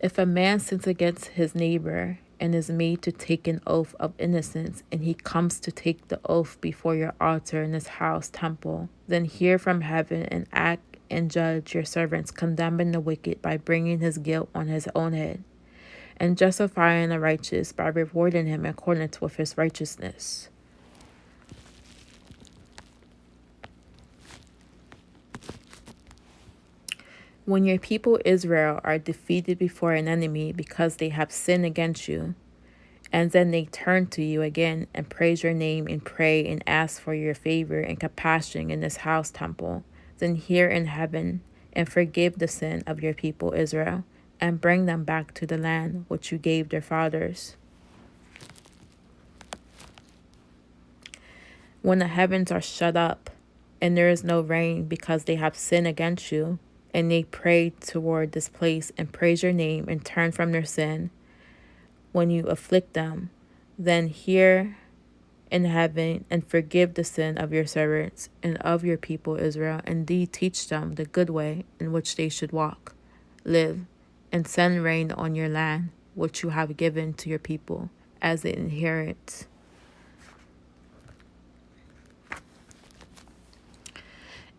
If a man sins against his neighbor and is made to take an oath of innocence, and he comes to take the oath before your altar in this house temple, then hear from heaven and act and judge your servants, condemning the wicked by bringing his guilt on his own head, and justifying the righteous by rewarding him according to his righteousness. When your people Israel are defeated before an enemy because they have sinned against you, and then they turn to you again and praise your name and pray and ask for your favor and compassion in this house temple, then hear in heaven and forgive the sin of your people Israel, and bring them back to the land which you gave their fathers. When the heavens are shut up, and there is no rain because they have sinned against you, and they pray toward this place and praise your name and turn from their sin, when you afflict them, then hear in heaven and forgive the sin of your servants and of your people Israel, and indeed teach them the good way in which they should walk, live, and send rain on your land, which you have given to your people as an inheritance.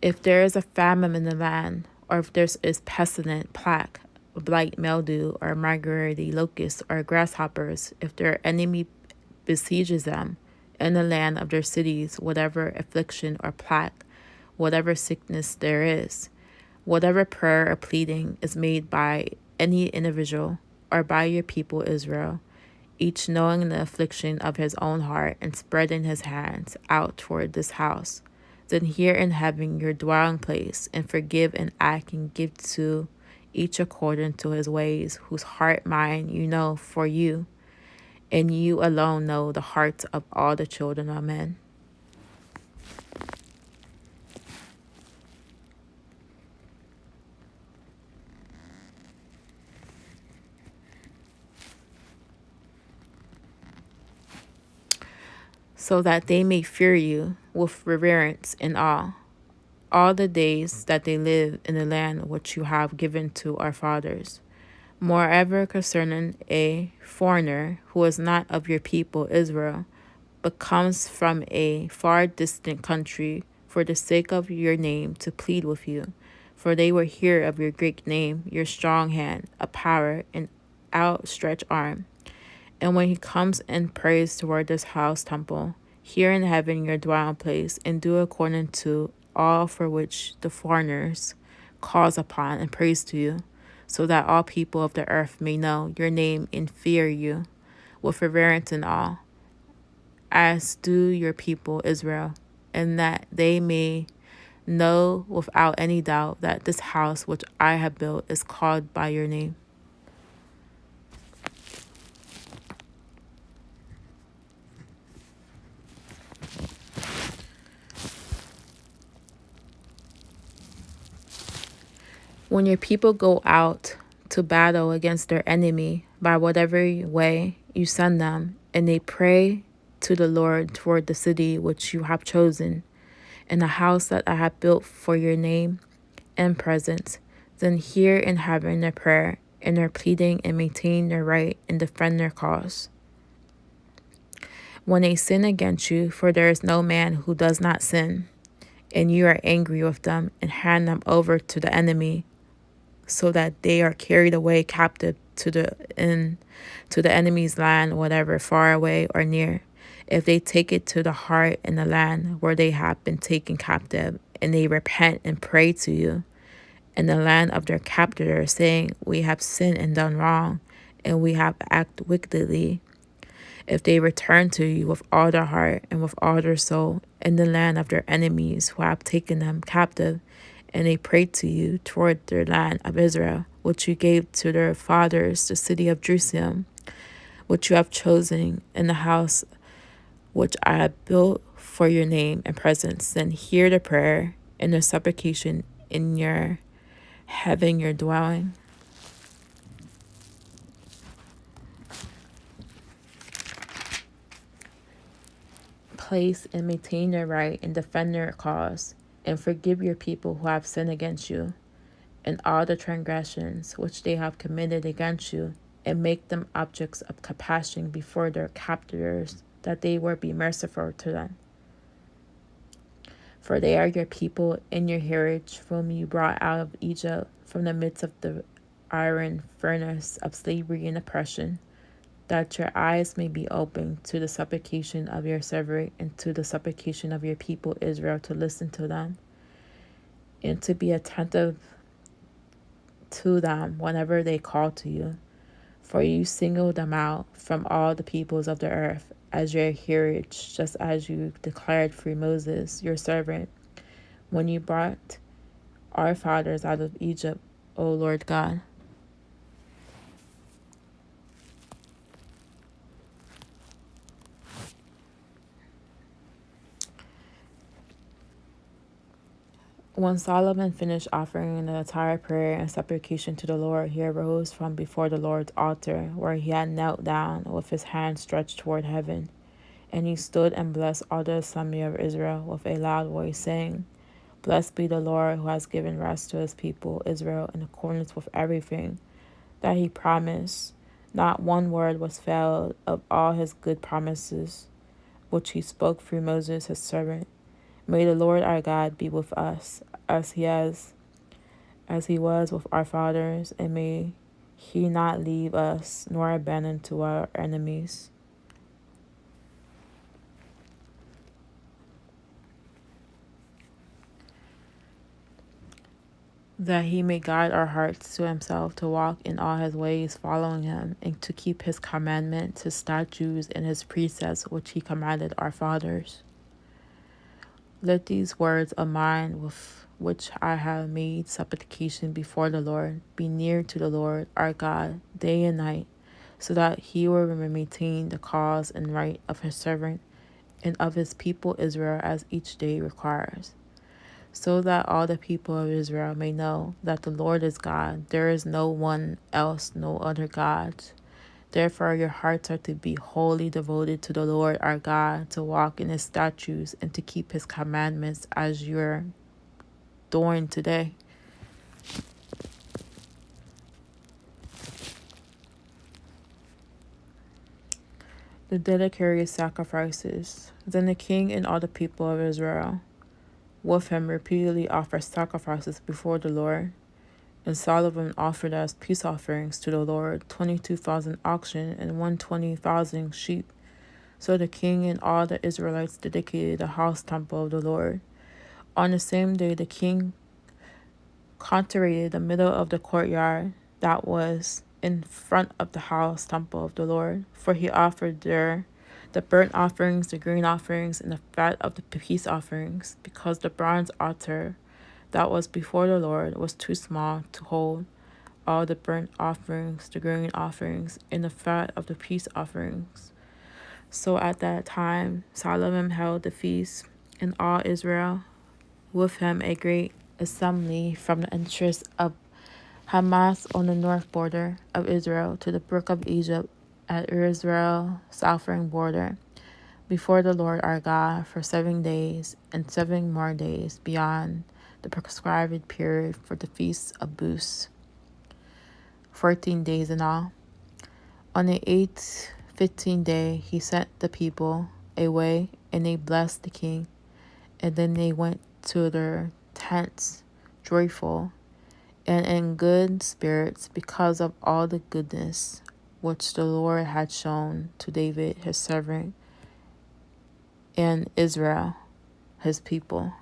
If there is a famine in the land, or if there is pestilent, plague, blight, mildew, or migratory locusts, or grasshoppers, if their enemy besieges them in the land of their cities, whatever affliction or plague, whatever sickness there is, whatever prayer or pleading is made by any individual or by your people Israel, each knowing the affliction of his own heart and spreading his hands out toward this house, then hear in heaven your dwelling place, and forgive and act and give to each according to his ways, whose heart mind you know, for you, and you alone know the hearts of all the children of men. so that they may fear you with reverence and awe all the days that they live in the land which you have given to our fathers. Moreover, concerning a foreigner who is not of your people Israel, but comes from a far distant country for the sake of your name to plead with you, for they will hear of your great name, your strong hand, a power, and outstretched arm. And when he comes and prays toward this house temple, here in heaven your dwelling place, and do according to all for which the foreigners calls upon and prays to you, so that all people of the earth may know your name and fear you with reverence and awe, as do your people Israel, and that they may know without any doubt that this house which I have built is called by your name. When your people go out to battle against their enemy by whatever way you send them, and they pray to the Lord toward the city which you have chosen, and the house that I have built for your name and presence, then hear in heaven their prayer and their pleading, and maintain their right and defend their cause. When they sin against you, for there is no man who does not sin, and you are angry with them and hand them over to the enemy, so that they are carried away captive to the enemy's land, whatever far away or near. If they take it to the heart in the land where they have been taken captive, and they repent and pray to you in the land of their captors, saying, we have sinned and done wrong, and we have acted wickedly. If they return to you with all their heart and with all their soul in the land of their enemies who have taken them captive, and they pray to you toward their land of Israel, which you gave to their fathers, the city of Jerusalem, which you have chosen, in the house which I have built for your name and presence, then hear the prayer and the supplication in your heaven, your dwelling place, and maintain their right and defend their cause, and forgive your people who have sinned against you, and all the transgressions which they have committed against you, and make them objects of compassion before their captors, that they will be merciful to them. For they are your people and your heritage, whom you brought out of Egypt from the midst of the iron furnace of slavery and oppression, that your eyes may be opened to the supplication of your servant and to the supplication of your people Israel, to listen to them and to be attentive to them whenever they call to you. For you singled them out from all the peoples of the earth as your heritage, just as you declared through Moses, your servant, when you brought our fathers out of Egypt, O Lord God. When Solomon finished offering the entire prayer and supplication to the Lord, he arose from before the Lord's altar, where he had knelt down with his hand stretched toward heaven. And he stood and blessed all the assembly of Israel with a loud voice, saying, Blessed be the Lord, who has given rest to his people Israel in accordance with everything that he promised. Not one word was failed of all his good promises, which he spoke through Moses his servant. May the Lord our God be with us, as he was with our fathers, and may he not leave us nor abandon to our enemies. That he may guide our hearts to himself, to walk in all his ways, following him, and to keep his commandments, his statutes, and his precepts, which he commanded our fathers. Let these words of mine, with which I have made supplication before the Lord, be near to the Lord our God day and night, so that he will maintain the cause and right of his servant and of his people Israel, as each day requires, so that all the people of Israel may know that the Lord is God. There is no one else, no other gods. Therefore your hearts are to be wholly devoted to the Lord our God, to walk in his statutes and to keep his commandments as you're doing today. The dedicatory sacrifices. Then the king and all the people of Israel with him repeatedly offered sacrifices before the Lord. And Solomon offered as peace offerings to the Lord 22,000 oxen and 120,000 sheep. So the king and all the Israelites dedicated the house temple of the Lord. On the same day, the king consecrated the middle of the courtyard that was in front of the house temple of the Lord, for he offered there the burnt offerings, the grain offerings, and the fat of the peace offerings, because the bronze altar that was before the Lord was too small to hold all the burnt offerings, the grain offerings, and the fat of the peace offerings. So at that time Solomon held the feast, and all Israel with him a great assembly from the entrance of Hamas on the north border of Israel to the brook of Egypt at Israel's southern border, before the Lord our God for 7 days and 7 more days beyond the prescribed period for the feast of booths, 14 days in all. On the 15th day he sent the people away, and they blessed the king, and then they went to their tents joyful and in good spirits because of all the goodness which the Lord had shown to David his servant and Israel his people.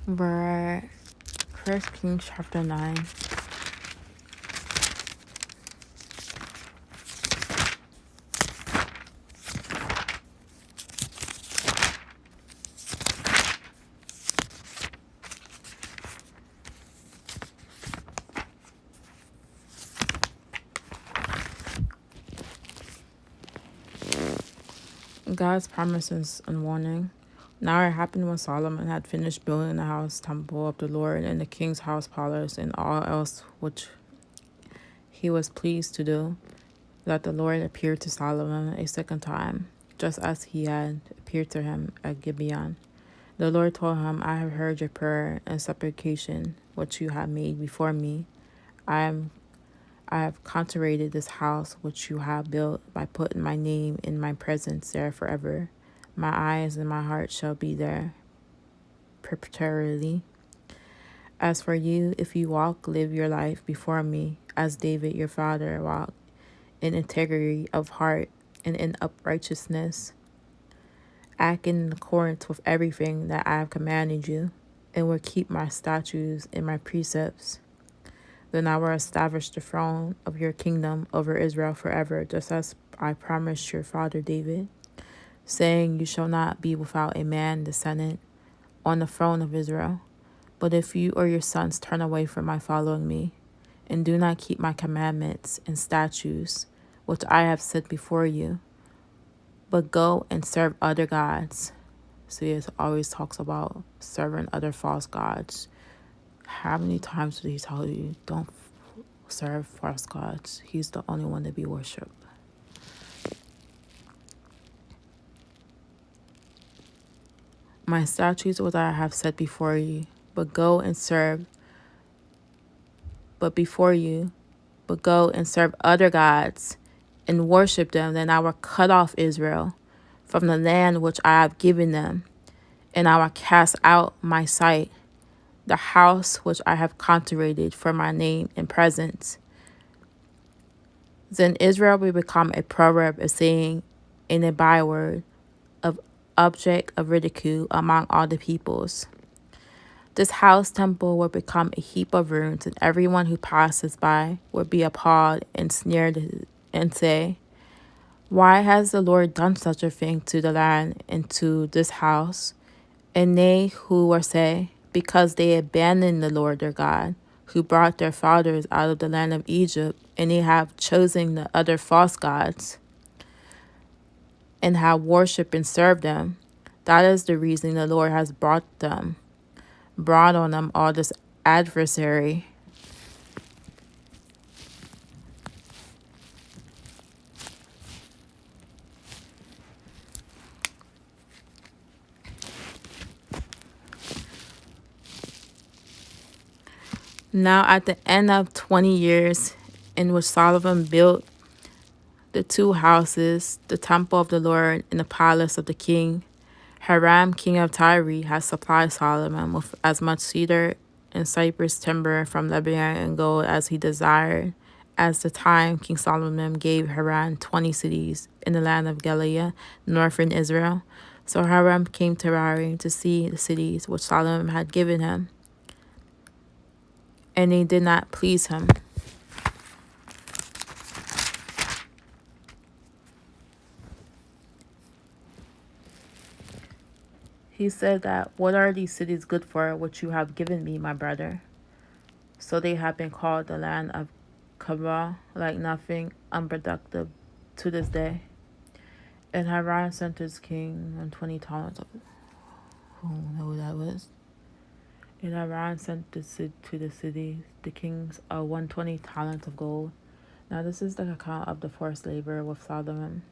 We're at 1kings chapter 9. God's promises and warning. Now it happened when Solomon had finished building the house temple of the Lord and the king's house palace and all else which he was pleased to do, that the Lord appeared to Solomon a second time, just as he had appeared to him at Gibeon. The Lord told him, I have heard your prayer and supplication which you have made before me. I have consecrated this house which you have built by putting my name in my presence there forever. My eyes and my heart shall be there perpetually. As for you, if you live your life before me, as David your father walked, in integrity of heart and in uprightness, act in accordance with everything that I have commanded you, and will keep my statutes and my precepts, then I will establish the throne of your kingdom over Israel forever, just as I promised your father David, saying, you shall not be without a man descendant on the throne of Israel. But if you or your sons turn away from my following me, and do not keep my commandments and statutes, which I have set before you, but go and serve other gods. So he always talks about serving other false gods. How many times did he tell you, don't serve false gods? He's the only one to be worshipped. My statutes which I have set before you, but go and serve, but before you, but go and serve other gods and worship them, then I will cut off Israel from the land which I have given them, and I will cast out my sight, the house which I have consecrated for my name and presence. Then Israel will become a proverb, a saying, and a byword, of object of ridicule among all the peoples. This house temple will become a heap of ruins, and everyone who passes by will be appalled and sneered and say, why has the Lord done such a thing to the land and to this house? And they who will say, because they abandoned the Lord their God, who brought their fathers out of the land of Egypt, and they have chosen the other false gods, and have worshipped and served them. That is the reason the Lord has brought on them all this adversary. Now at the end of 20 years, in which Solomon built the two houses, the temple of the Lord and the palace of the king, Hiram, king of Tyre, has supplied Solomon with as much cedar and cypress timber from Lebanon and gold as he desired, as the time King Solomon gave Hiram 20 cities in the land of Gilead, northern Israel. So Hiram came to Tyre to see the cities which Solomon had given him, and they did not please him. He said that, what are these cities good for, which you have given me, my brother? So they have been called the land of Kabah, like nothing, unproductive to this day. And Hiram sent his king on 20 talents of, I don't know who that was. And Hiram sent to the city the kings of 120 talents of gold. Now this is the account of the forced labor with Solomon,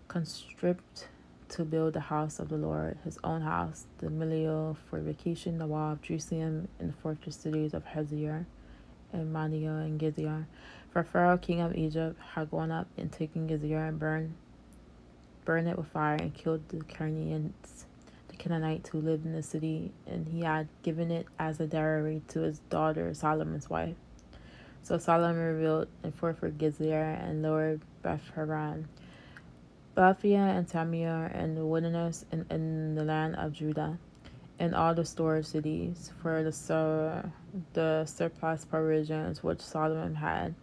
conscript to build the house of the Lord, his own house, the Milio fortification, the wall of Jerusalem, and the fortress cities of Hazor and Mania and Gizion. For Pharaoh, king of Egypt, had gone up and taken Gizion and burned it with fire and killed the Canaanites, the Canaanites who lived in the city, and he had given it as a dowry to his daughter, Solomon's wife. So Solomon rebuilt and fortified Gizion and lowered Beth-horon, Bethia and Tamir and the wilderness in the land of Judah, and all the storage cities for the surplus provisions which Solomon had,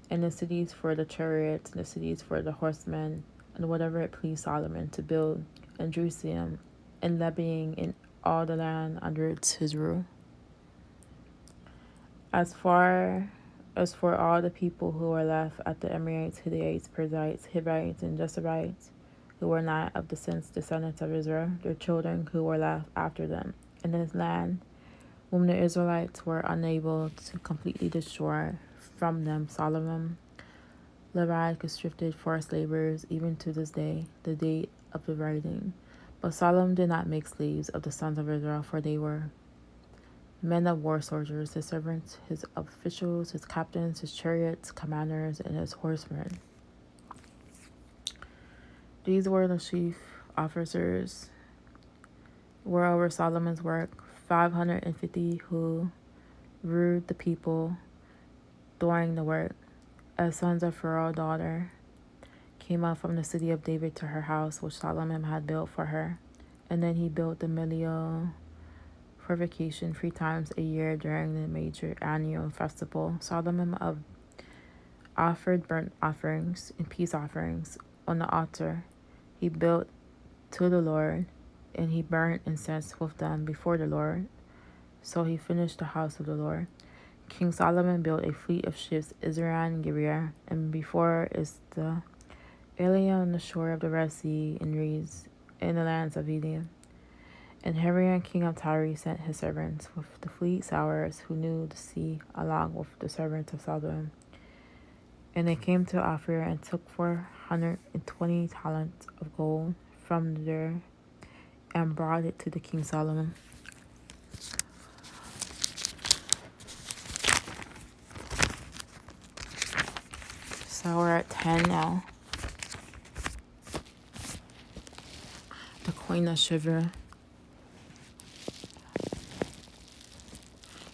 and the cities for the chariots, and the cities for the horsemen, and whatever it pleased Solomon to build in Jerusalem, and Lebanon, in all the land under his rule. As for all the people who were left at the Amorites, Hittites, Perizzites, Hivites, and Jebusites, who were not of the descendants of Israel, their children who were left after them in this land, whom the Israelites were unable to completely destroy from them, Solomon levied conscripted forced laborers even to this day, the date of the writing. But Solomon did not make slaves of the sons of Israel, for they were men of war soldiers, his servants, his officials, his captains, his chariots, commanders, and his horsemen. These were the chief officers were over Solomon's work, 550 who ruled the people during the work. As sons of Pharaoh's daughter came up from the city of David to her house, which Solomon had built for her. And then he built the Milio fortification 3 times a year during the major annual festival. Solomon offered burnt offerings and peace offerings on the altar he built to the Lord, and he burnt incense with them before the Lord. So he finished the house of the Lord. King Solomon built a fleet of ships, Israel and Gibeah, and before is the Elia on the shore of the Red Sea, and reeds in the lands of Edom. And Hiraam, king of Tyre, sent his servants with the fleet sowers who knew the sea, along with the servants of Sodom. And they came to Ophir and took 420 talents of gold from there and brought it to the king Solomon. So we're at 10 now. The Queen of Sheba.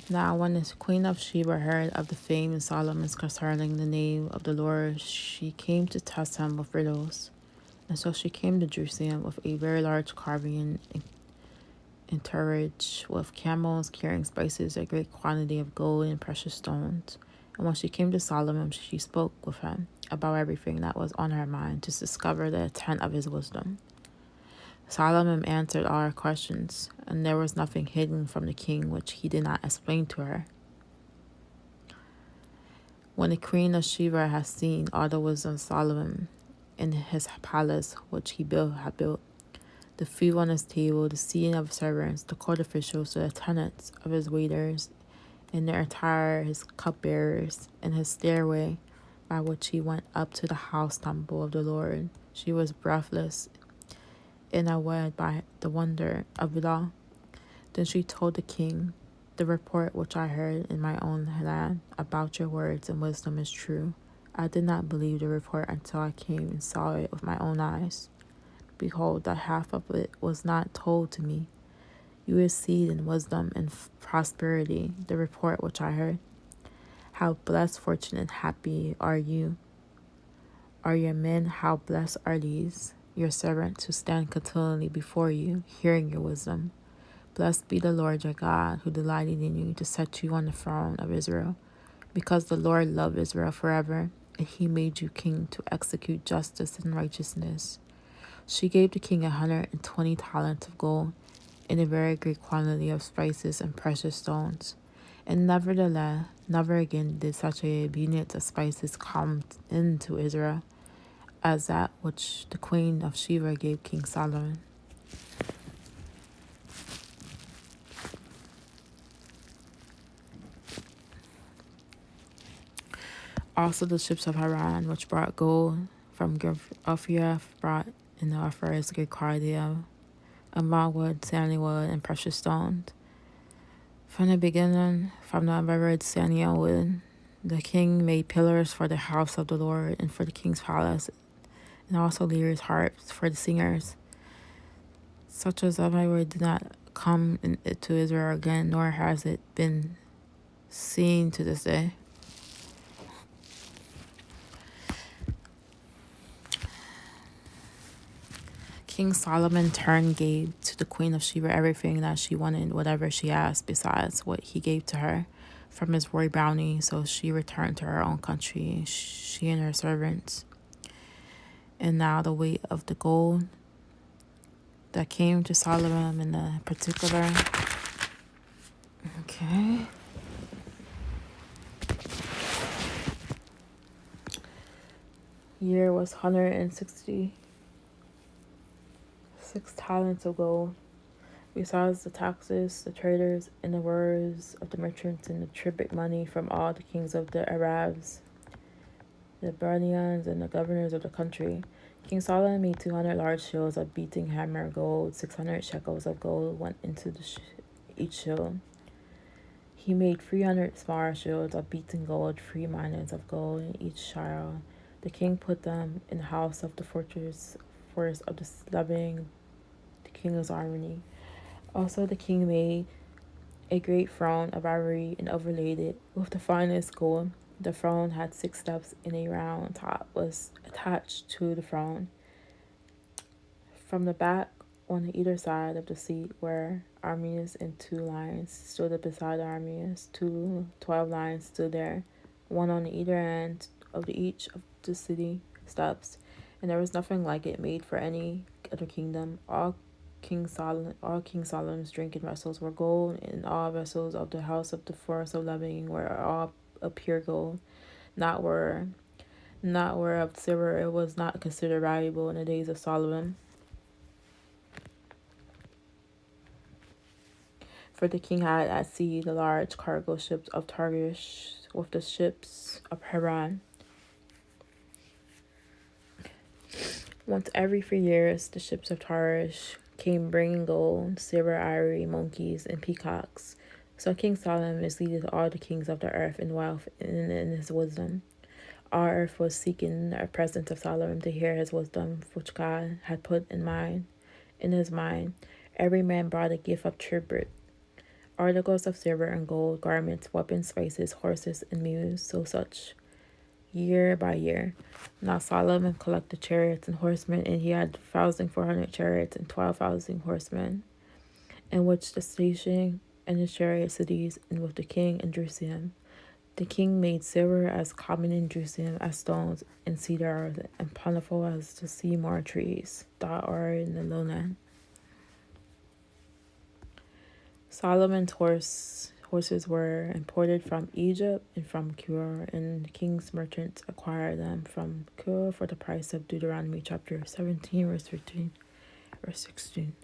Now when the Queen of Sheba heard of the fame of Solomon concerning the name of the Lord, she came to test him with riddles. And so she came to Jerusalem with a very large caravan and entourage with camels carrying spices, a great quantity of gold and precious stones. And when she came to Solomon, she spoke with him about everything that was on her mind to discover the intent of his wisdom. Solomon answered all her questions, and there was nothing hidden from the king which he did not explain to her. When the Queen of Sheba had seen all the wisdom of Solomon in his palace which he had built, the food on his table, the seating of servants, the court officials, the attendants of his waiters, and their attire, his cupbearers, and his stairway by which he went up to the house temple of the Lord, she was breathless and awed by the wonder of it all. Then she told the king, "The report which I heard in my own land about your words and wisdom is true. I did not believe the report until I came and saw it with my own eyes. Behold, that half of it was not told to me. You exceed in wisdom and prosperity the report which I heard. How blessed, fortunate, and happy are you. Are your men, how blessed are these, your servants who stand continually before you, hearing your wisdom. Blessed be the Lord your God, who delighted in you to set you on the throne of Israel, because the Lord loved Israel forever, and he made you king to execute justice and righteousness." She gave the king 120 talents of gold and a very great quantity of spices and precious stones. And nevertheless, never again did such a abundance of spices come into Israel as that which the Queen of Sheba gave King Solomon. Also the ships of Haran, which brought gold from Ophir, brought in the offers great quantity of wood, sandalwood, and precious stones. From the beginning, from the very sandalwood, the king made pillars for the house of the Lord and for the king's palace, and also lyres, harps for the singers, such as ever did not come to Israel again, nor has it been seen to this day. King Solomon turned gave to the Queen of Sheba everything that she wanted, whatever she asked, besides what he gave to her from his royal bounty. So she returned to her own country, she and her servants. And now the weight of the gold that came to Solomon in the particular. Okay. Year was 166 talents of gold, besides the taxes, the traders, and the wares of the merchants, and the tribute money from all the kings of the Arabs, the Bardanians, and the governors of the country. King Solomon made 200 large shields of beating hammer gold. 600 shekels of gold went into each shield. He made 300 smaller shields of beaten gold, 3 minas of gold in each shield. The king put them in the house of the fortress of the living, the king's armory. Also the king made a great throne of ivory and overlaid it with the finest gold. The throne had 6 steps, and a round top was attached to the throne. From the back, on either side of the seat, were armies in 2 lines stood beside the armies. 12 lines stood there, one on either end of each of the city steps, and there was nothing like it made for any other kingdom. All King Solomon's drinking vessels were gold, and all vessels of the house of the forest of living were all of pure gold. Not were not whereof silver it was not considered valuable in the days of Solomon. For the king had at sea the large cargo ships of Tarshish with the ships of Haran. Once every 3 years, the ships of Tarshish came bringing gold, silver, ivory, monkeys, and peacocks. So King Solomon exceeded all the kings of the earth in wealth and in his wisdom. All earth was seeking the presence of Solomon to hear his wisdom, which God had put in his mind. Every man brought a gift of tribute, articles of silver and gold, garments, weapons, spices, horses, and mules, so such year by year. Now Solomon collected chariots and horsemen, and he had 1,400 chariots and 12,000 horsemen, in which the station and his chariot cities, and with the king in Jerusalem. The king made silver as common in Jerusalem as stones and cedar, and plentiful as the sycamore trees that are in the lowland. Solomon's horses were imported from Egypt and from Kir, and the king's merchants acquired them from Kir for the price of Deuteronomy chapter 17, verse 15, verse 16.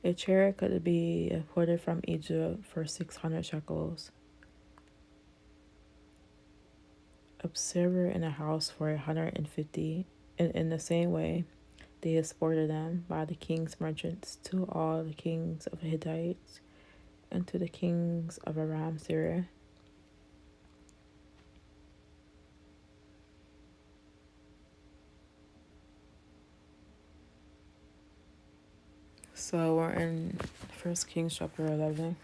A chariot could be imported from Egypt for 600 shekels of silver, and a house for 150. And in the same way, they exported them by the king's merchants to all the kings of Hittites and to the kings of Aram, Syria. So we're in 1kings chapter 11.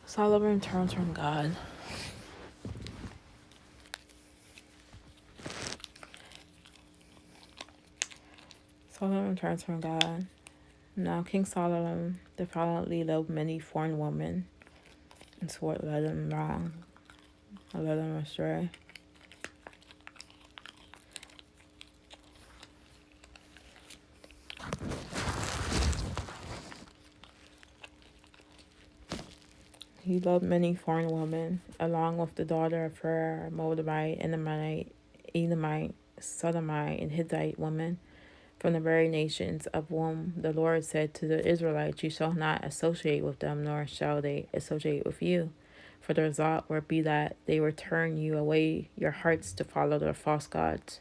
Solomon turns from God. Solomon turns from God. Now King Solomon defiantly loved many foreign women, and so it led him wrong, or led him astray. He loved many foreign women, along with the daughter of her Moabite, Edomite, Sodomite, and Hittite women, from the very nations of whom the Lord said to the Israelites, "You shall not associate with them, nor shall they associate with you. For the result will be that they will turn you away your hearts to follow their false gods."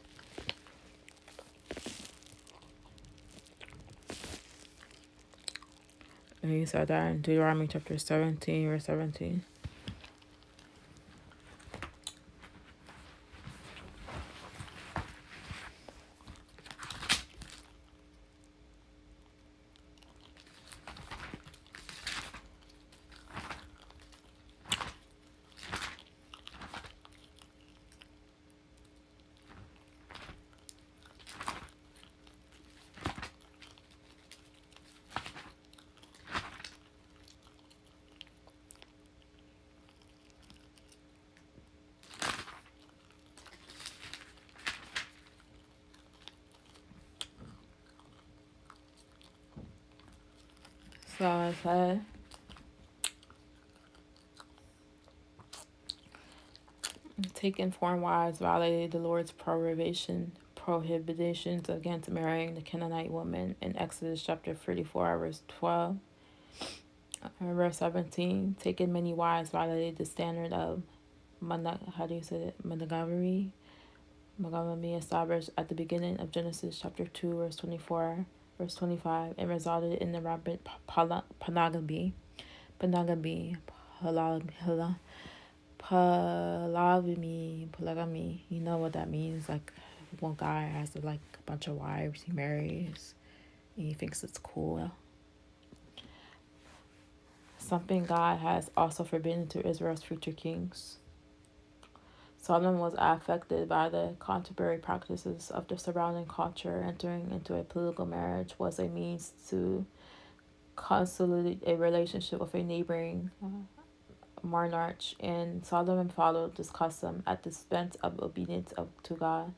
And he said that in Deuteronomy chapter 17, verse 17. So I said, taking foreign wives violated the Lord's prohibitions against marrying the Canaanite woman in Exodus chapter 34, verse 12. Verse 17, taking many wives violated the standard of monogamy established at the beginning of Genesis chapter 2, verse 24, verse 25, and resulted in the rapid polygamy, polygamy. You know what that means? Like, one guy has like a bunch of wives he marries, and he thinks it's cool. Something God has also forbidden to Israel's future kings. Solomon was affected by the contemporary practices of the surrounding culture. Entering into a political marriage was a means to consolidate a relationship with a neighboring monarch, and Solomon followed this custom at the expense of obedience to God.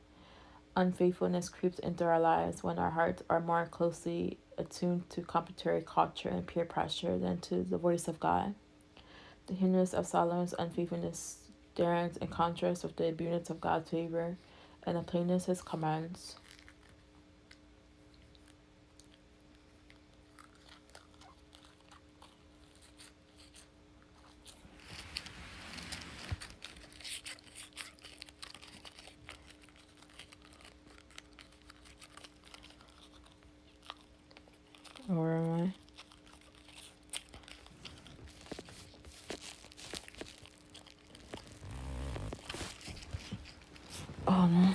Unfaithfulness creeps into our lives when our hearts are more closely attuned to contemporary culture and peer pressure than to the voice of God. The hindrance of Solomon's unfaithfulness stands in contrast with the abundance of God's favor and the plainness of his commands. Where am I? Oh no.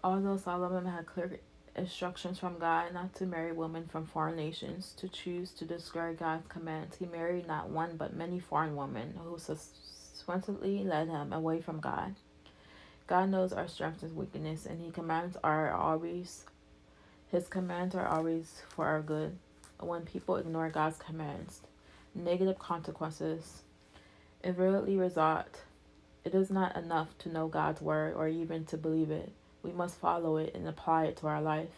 Although Solomon had clear instructions from God not to marry women from foreign nations, to choose to disregard God's commands, he married not one but many foreign women who subsequently led him away from God. God knows our strengths and weakness, and His commands are always for our good. When people ignore God's commands, negative consequences invariably result. It is not enough to know God's word or even to believe it. We must follow it and apply it to our life.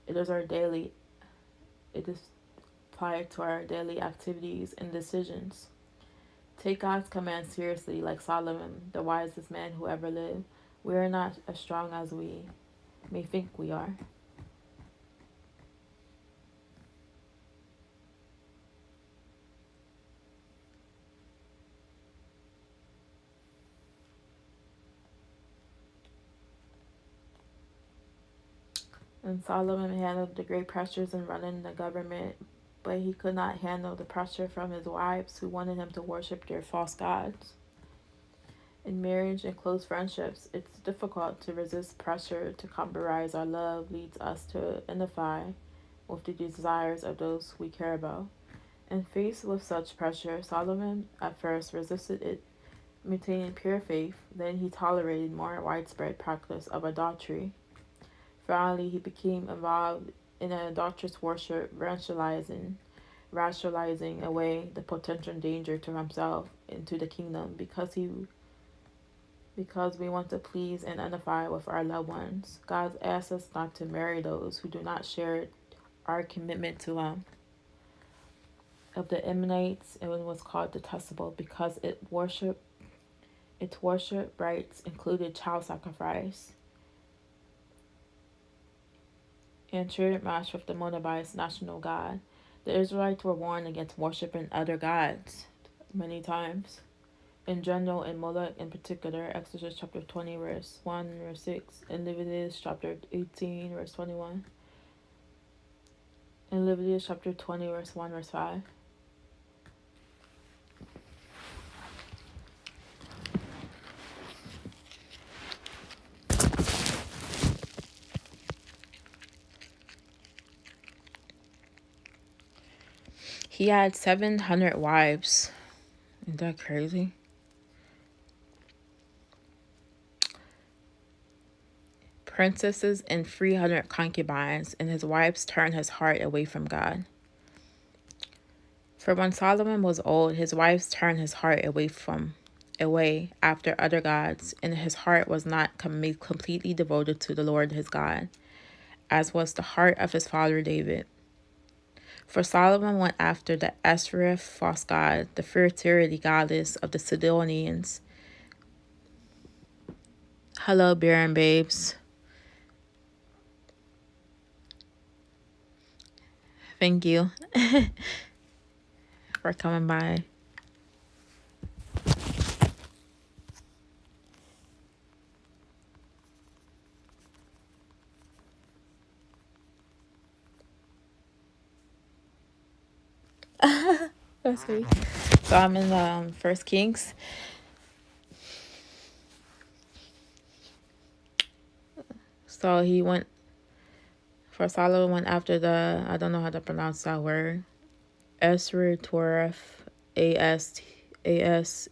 It is applied to our daily activities and decisions. Take God's commands seriously, like Solomon, the wisest man who ever lived. We are not as strong as we may think we are. And Solomon handled the great pressures in running the government, but he could not handle the pressure from his wives who wanted him to worship their false gods. In marriage and close friendships, it's difficult to resist pressure to compromise our love leads us to identify with the desires of those we care about. And faced with such pressure, Solomon at first resisted it, maintaining pure faith. Then he tolerated more widespread practice of adultery. Finally, he became involved in an idolatrous worship, rationalizing away the potential danger to himself and to the kingdom because we want to please and identify with our loved ones. God asks us not to marry those who do not share our commitment to Him. Of the Ammonites, it was called detestable because its worship rites included child sacrifice and shared match with the Moabites' national god. The Israelites were warned against worshiping other gods many times. In general, in Moloch in particular, Exodus chapter 20, verse 1, verse 6, in Leviticus chapter 18, verse 21, in Leviticus chapter 20, verse 1, verse 5. He had 700 wives. Isn't that crazy? Princesses and 300 concubines, and his wives turned his heart away from God. For when Solomon was old, his wives turned his heart away after other gods, and his heart was not completely devoted to the Lord his God, as was the heart of his father David. For Solomon went after the Ashereth false god, the fertility goddess of the Sidonians. Hello, barren babes. Thank you for coming by. That's sweet. So I'm in 1kings. So he went, for Solomon went after the, I don't know how to pronounce that word, Ashtoreth, Ashtoreth,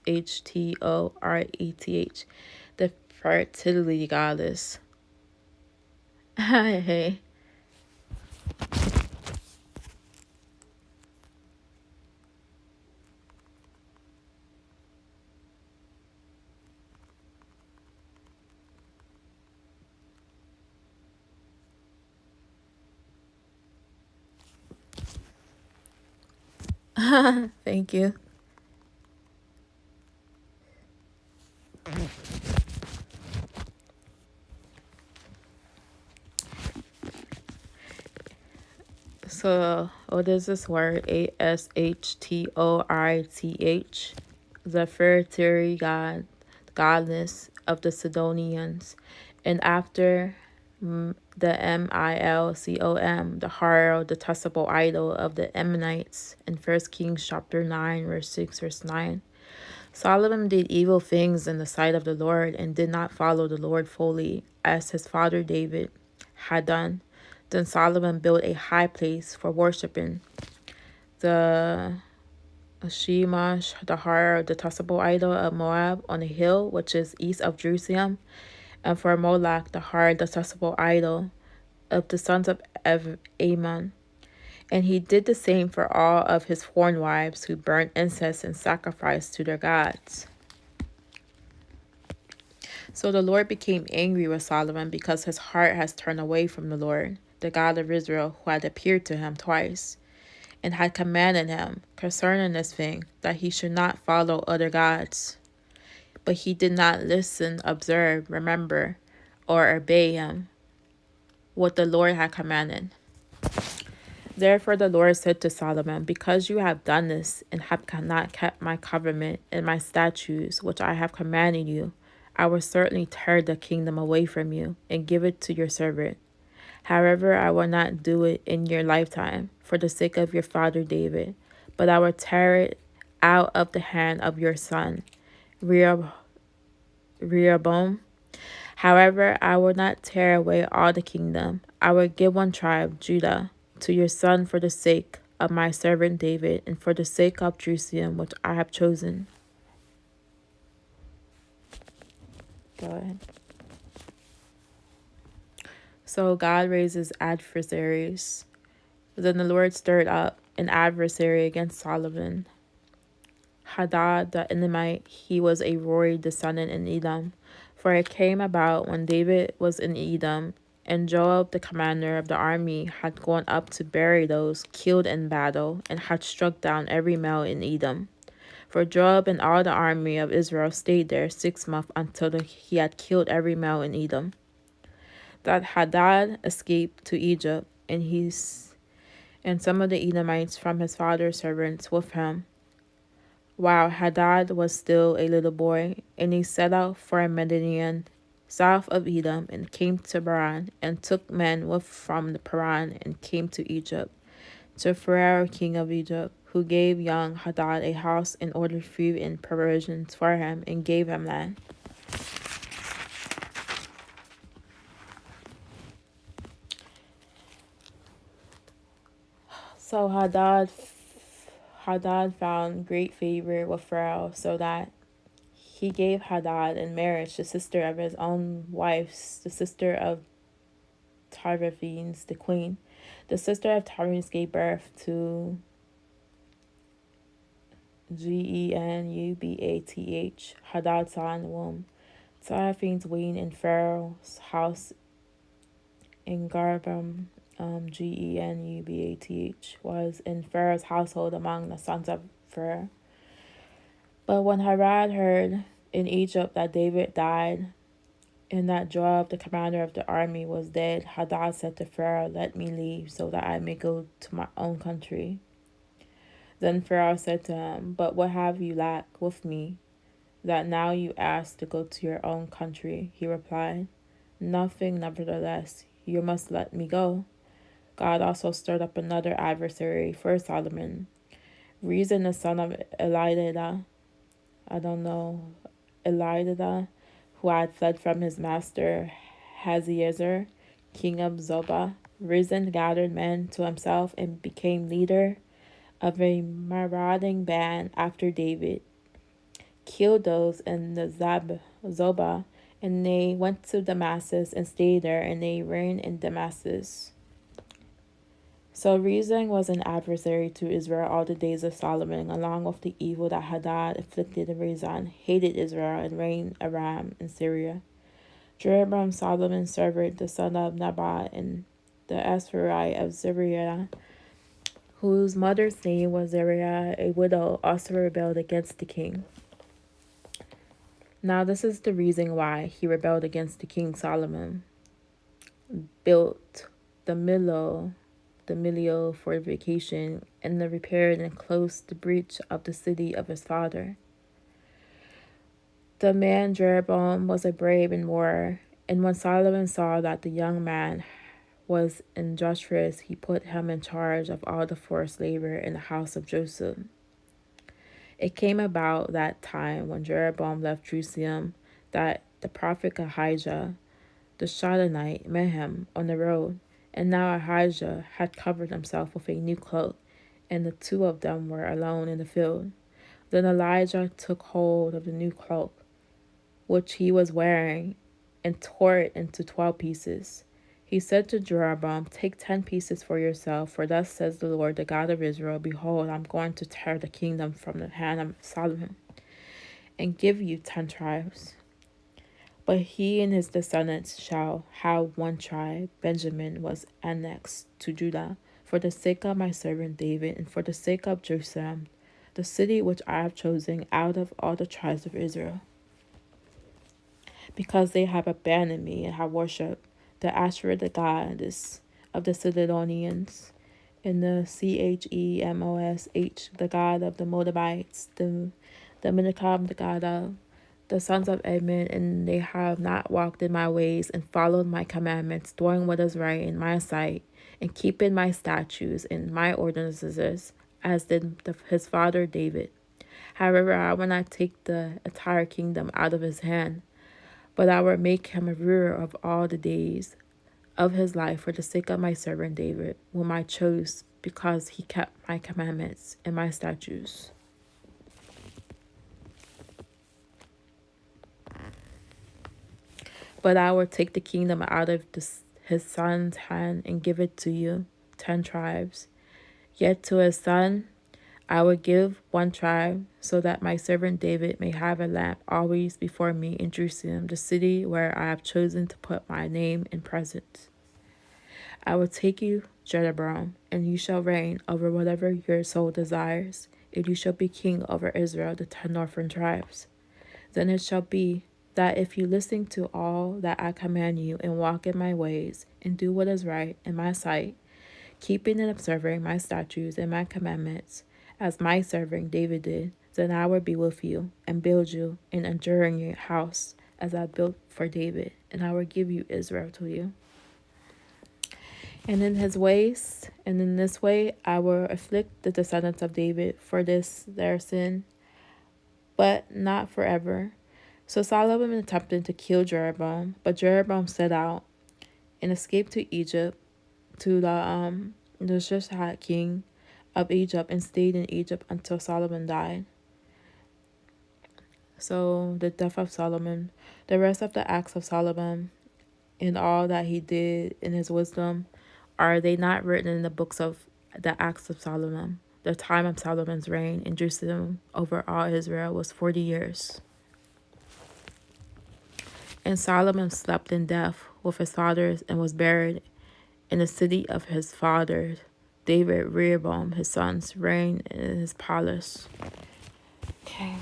the fertility goddess. Hey. Thank you. So, what is this word? Ashtoreth, the fertility goddess of the Sidonians, and after the Milcom, the horror, detestable idol of the Ammonites, in 1 Kings chapter 9, verse 6, verse 9. Solomon did evil things in the sight of the Lord and did not follow the Lord fully, as his father David had done. Then Solomon built a high place for worshiping the Shemash, the horror, detestable idol of Moab, on a hill which is east of Jerusalem, and for Moloch, the horror, detestable idol of the sons of Ammon. And he did the same for all of his foreign wives who burnt incense and sacrificed to their gods. So the Lord became angry with Solomon because his heart has turned away from the Lord, the God of Israel, who had appeared to him twice, and had commanded him concerning this thing, that he should not follow other gods. But he did not listen, observe, remember, or obey him, what the Lord had commanded. Therefore the Lord said to Solomon, because you have done this, and have not kept my covenant and my statutes, which I have commanded you, I will certainly tear the kingdom away from you, and give it to your servant. However, I will not do it in your lifetime, for the sake of your father David, but I will tear it out of the hand of your son, Rehoboam. However, I will not tear away all the kingdom. I will give one tribe, Judah, to your son for the sake of my servant David, and for the sake of Jerusalem, which I have chosen. Go ahead. So God raises adversaries. Then the Lord stirred up an adversary against Solomon. Hadad the Edomite, he was a royal descendant in Edom. For it came about when David was in Edom, and Joab, the commander of the army, had gone up to bury those killed in battle, and had struck down every male in Edom. For Joab and all the army of Israel stayed there 6 months until he had killed every male in Edom. That Hadad escaped to Egypt, and some of the Edomites from his father's servants with him, while Hadad was still a little boy, and he set out for Midian, south of Edom, and came to Paran, and took men with from the Paran, and came to Egypt, to Pharaoh king of Egypt, who gave young Hadad a house and ordered food and provisions for him, and gave him land. So Hadad Hadad found great favor with Pharaoh, so that he gave Hadad in marriage the sister of his own wives, the sister of Tarvaphines, the queen. The sister of Tarvaphines gave birth to Genubath. Hadad saw in the womb. Tarvaphines weaned in Pharaoh's house in Garbam. Genubath was in Pharaoh's household among the sons of Pharaoh. But when Hadad heard in Egypt that David died, and that Joab, the commander of the army, was dead, Hadad said to Pharaoh, "Let me leave, so that I may go to my own country." Then Pharaoh said to him, "But what have you lacked with me, that now you ask to go to your own country?" He replied, "Nothing, nevertheless, you must let me go." God also stirred up another adversary for Solomon. Rezin, the son of Eliada, who had fled from his master Haziezer, king of Zobah. Rezin gathered men to himself and became leader of a marauding band after David, killed those in the Zobah, and they went to Damascus and stayed there, and they reigned in Damascus. So Rezin was an adversary to Israel all the days of Solomon, along with the evil that Hadad inflicted. Rezin hated Israel and reigned Aram in Syria. Jeroboam, Solomon's servant, the son of Nabat, and the Asphorite of Zeriah, whose mother's name was Zeriah, a widow, also rebelled against the king. Now this is the reason why he rebelled against the king. Solomon built the Millo fortification, and repaired and closed the breach of the city of his father. The man Jeroboam was a brave in war, and when Solomon saw that the young man was industrious, he put him in charge of all the forced labor in the house of Joseph. It came about that time when Jeroboam left Jerusalem that the prophet Ahijah, the Shilonite, met him on the road. And now Ahijah had covered himself with a new cloak, and the two of them were alone in the field. Then Elijah took hold of the new cloak, which he was wearing, and tore it into 12 pieces. He said to Jeroboam, "Take 10 pieces for yourself, for thus says the Lord, the God of Israel, Behold, I'm going to tear the kingdom from the hand of Solomon, and give you 10 tribes. But he and his descendants shall have 1 tribe. Benjamin was annexed to Judah, for the sake of my servant David, and for the sake of Jerusalem, the city which I have chosen out of all the tribes of Israel. Because they have abandoned me and have worshipped the Asherah, the goddess of the Sidonians, and the Chemosh, the god of the Moabites, the Minikam, the god of the sons of Edmund, and they have not walked in my ways and followed my commandments, doing what is right in my sight, and keeping my statutes and my ordinances, as did his father David. However, I will not take the entire kingdom out of his hand, but I will make him a ruler of all the days of his life for the sake of my servant David, whom I chose, because he kept my commandments and my statutes." But I will take the kingdom out of his son's hand and give it to you, 10 tribes. Yet to his son I will give 1 tribe, so that my servant David may have a lamp always before me in Jerusalem, the city where I have chosen to put my name and presence. I will take you, Jeroboam, and you shall reign over whatever your soul desires, and you shall be king over Israel, the 10 northern tribes. Then it shall be that if you listen to all that I command you, and walk in my ways, and do what is right in my sight, keeping and observing my statutes and my commandments, as my servant David did, then I will be with you, and build you an enduring house, as I built for David, and I will give you Israel to you. And in this way I will afflict the descendants of David for this their sin, but not forever. So Solomon attempted to kill Jeroboam, but Jeroboam set out and escaped to Egypt, to the Shishak king of Egypt and stayed in Egypt until Solomon died. So the death of Solomon, the rest of the acts of Solomon and all that he did in his wisdom, are they not written in the books of the acts of Solomon? The time of Solomon's reign in Jerusalem over all Israel was 40 years. And Solomon slept in death with his fathers and was buried in the city of his father David. Rehoboam, his sons, reigned in his palace. Okay.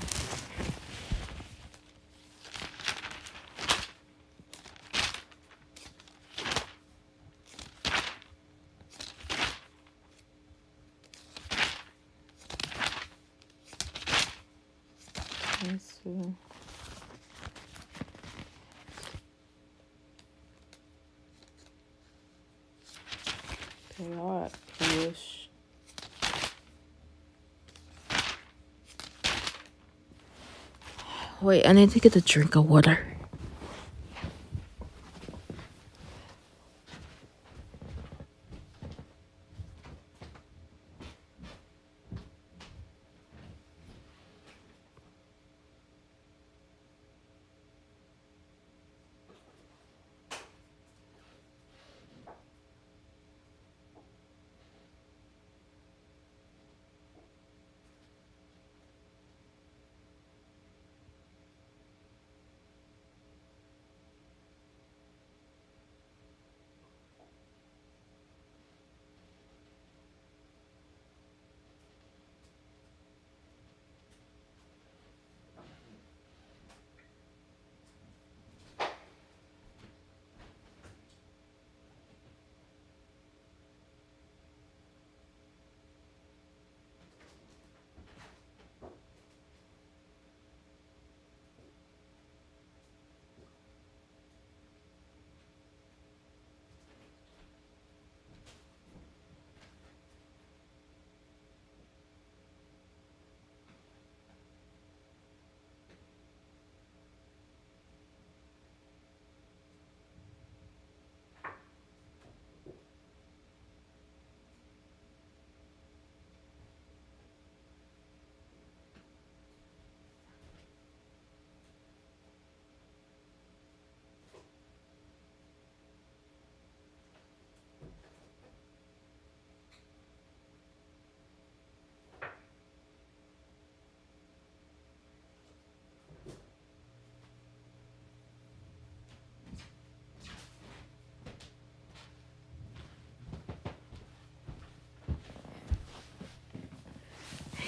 Let's see. They are Jewish. Wait, I need to get a drink of water.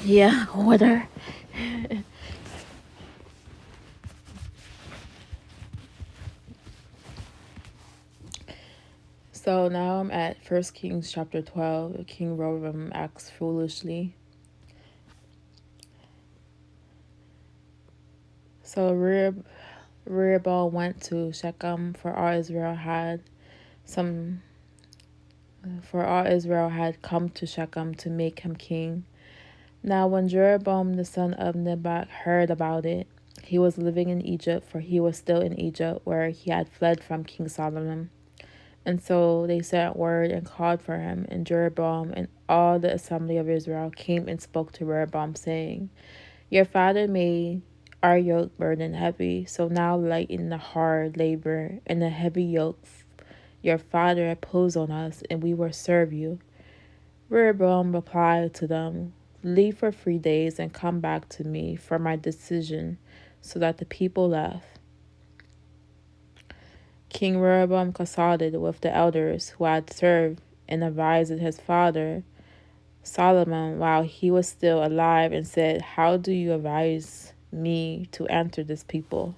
Yeah, water. So now I'm at 1kings chapter 12. King Rehoboam acts foolishly. So Rehoboam went to Shechem, for all Israel had come to Shechem to make him king. Now when Jeroboam the son of Nebat heard about it, he was living in Egypt, for he was still in Egypt, where he had fled from King Solomon. And so they sent word and called for him, and Jeroboam and all the assembly of Israel came and spoke to Rehoboam, saying, Your father made our yoke burden heavy, so now lighten the hard labor and the heavy yoke your father imposed on us, and we will serve you. Rehoboam replied to them, Leave for 3 days and come back to me for my decision. So that the people left. King Rehoboam consulted with the elders who had served and advised his father Solomon while he was still alive and said, How do you advise me to enter this people?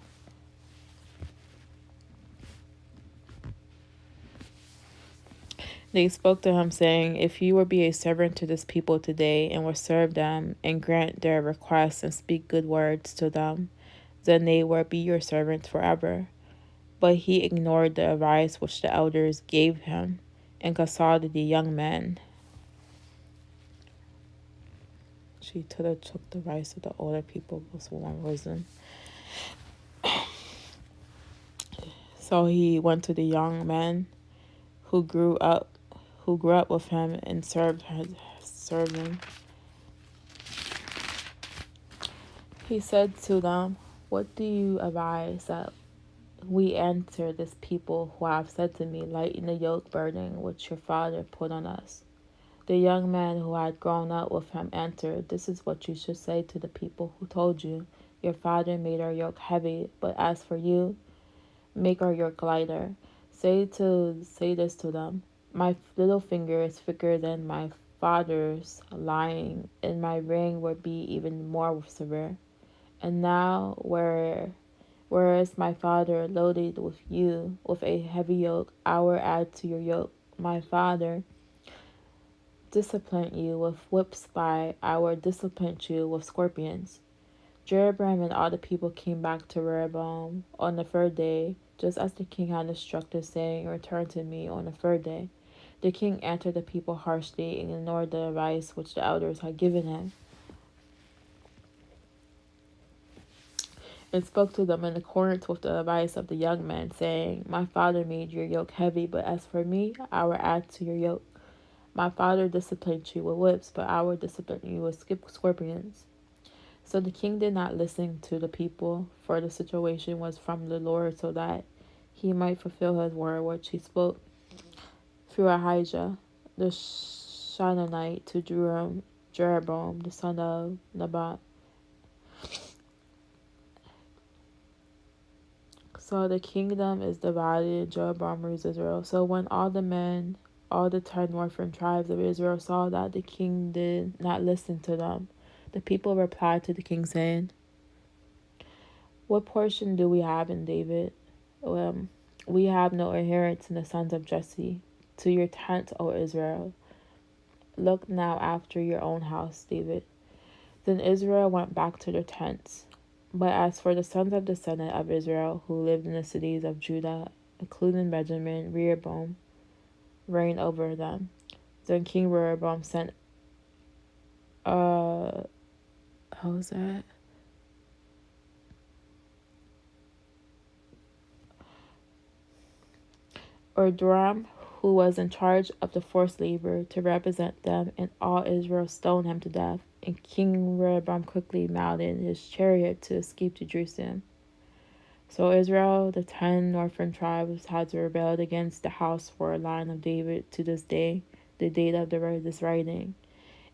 They spoke to him, saying, If you will be a servant to this people today, and will serve them, and grant their requests, and speak good words to them, then they will be your servants forever. But he ignored the advice which the elders gave him, and consulted the young men. She took the advice of the older people was one reason. So he went to the young men who grew up with him and serving. He said to them, "What do you advise that we answer this people who have said to me, 'Lighten the yoke burden which your father put on us'?" The young man who had grown up with him answered, "This is what you should say to the people who told you, 'Your father made our yoke heavy, but as for you, make our yoke lighter.' Say this to them, 'My little finger is thicker than my father's lying, and my ring would be even more severe. And now, whereas my father loaded with you with a heavy yoke, I will add to your yoke. My father disciplined you with whips, by I will discipline you with scorpions." Jeroboam and all the people came back to Rehoboam on the third day, just as the king had instructed, saying, "Return to me on the third day." The king answered the people harshly and ignored the advice which the elders had given him, and spoke to them in accordance with the advice of the young men, saying, "My father made your yoke heavy, but as for me, I will add to your yoke. My father disciplined you with whips, but I will discipline you with scorpions." So the king did not listen to the people, for the situation was from the Lord, so that he might fulfill his word which he spoke through Ahijah the Shilonite to Jeroboam the son of Nebat. So the kingdom is divided, and Jeroboam rules Israel. So when all the 10 northern tribes of Israel saw that the king did not listen to them, the people replied to the king, saying, "What portion do we have in David? We have no inheritance in the sons of Jesse. To your tent, O Israel. Look now after your own house, David." Then Israel went back to their tents. But as for the sons of the descendant of Israel who lived in the cities of Judah, including Benjamin, Rehoboam reigned over them. Then King Rehoboam sent how was that? Ordoram, who was in charge of the forced labor, to represent them, and all Israel stoned him to death. And King Rehoboam quickly mounted his chariot to escape to Jerusalem. So Israel, the 10 northern tribes, has rebelled against the house for a line of David to this day, the date of this writing.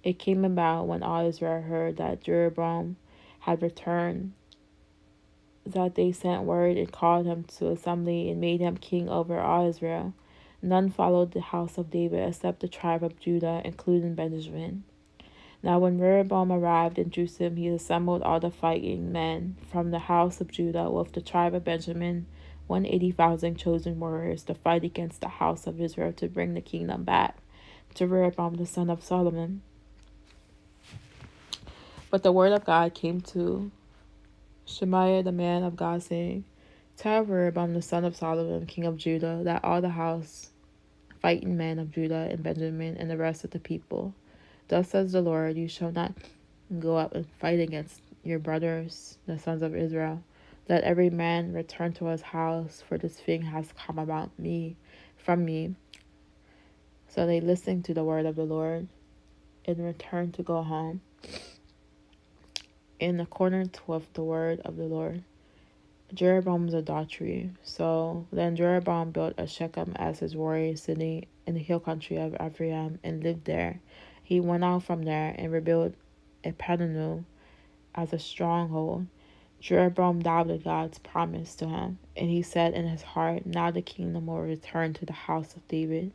It came about when all Israel heard that Jeroboam had returned, that they sent word and called him to assembly and made him king over all Israel. None followed the house of David except the tribe of Judah, including Benjamin. Now when Rehoboam arrived in Jerusalem, he assembled all the fighting men from the house of Judah with the tribe of Benjamin, 180,000 chosen warriors, to fight against the house of Israel to bring the kingdom back to Rehoboam the son of Solomon. But the word of God came to Shemaiah the man of God, saying, "Tell Rehoboam the son of Solomon, king of Judah, that all the house, fighting men of Judah and Benjamin, and the rest of the people, thus says the Lord, you shall not go up and fight against your brothers, the sons of Israel. Let every man return to his house, for this thing has come about me from me." So they listened to the word of the Lord and returned to go home in accordance with the word of the Lord. Jeroboam's adultery. So then Jeroboam built a Shechem as his warrior city in the hill country of Ephraim and lived there. He went out from there and rebuilt a Penuel as a stronghold. Jeroboam doubted God's promise to him, and he said in his heart, "Now the kingdom will return to the house of David.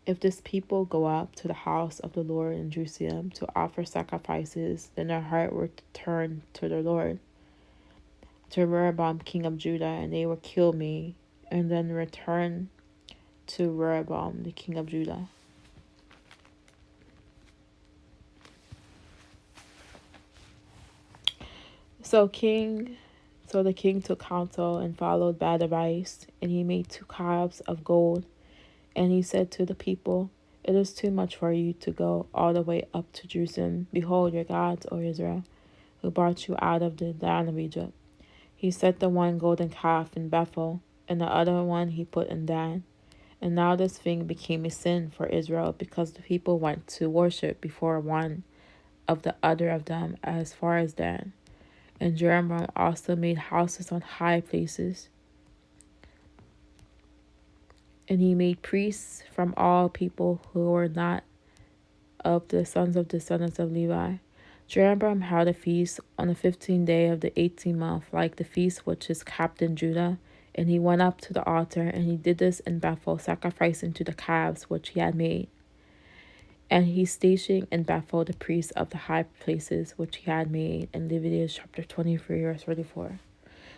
If this people go up to the house of the Lord in Jerusalem to offer sacrifices, then their heart will turn to the Lord, to Rehoboam king of Judah, and they will kill me, and then return to Rehoboam the king of Judah." So the king took counsel and followed bad advice, and he made 2 calves of gold. And he said to the people, "It is too much for you to go all the way up to Jerusalem. Behold your gods, O Israel, who brought you out of the land of Egypt." He set the one golden calf in Bethel, and the other one he put in Dan. And now this thing became a sin for Israel, because the people went to worship before one of the other of them as far as Dan. And Jeroboam also made houses on high places. And he made priests from all people who were not of the sons of descendants of Levi. Jeroboam held a feast on the 15th day of the 18th month, like the feast which is kept in Judah. And he went up to the altar, and he did this in Bethel, sacrificing to the calves which he had made. And he stationed in Bethel the priests of the high places which he had made, in Leviticus chapter 23, verse 34.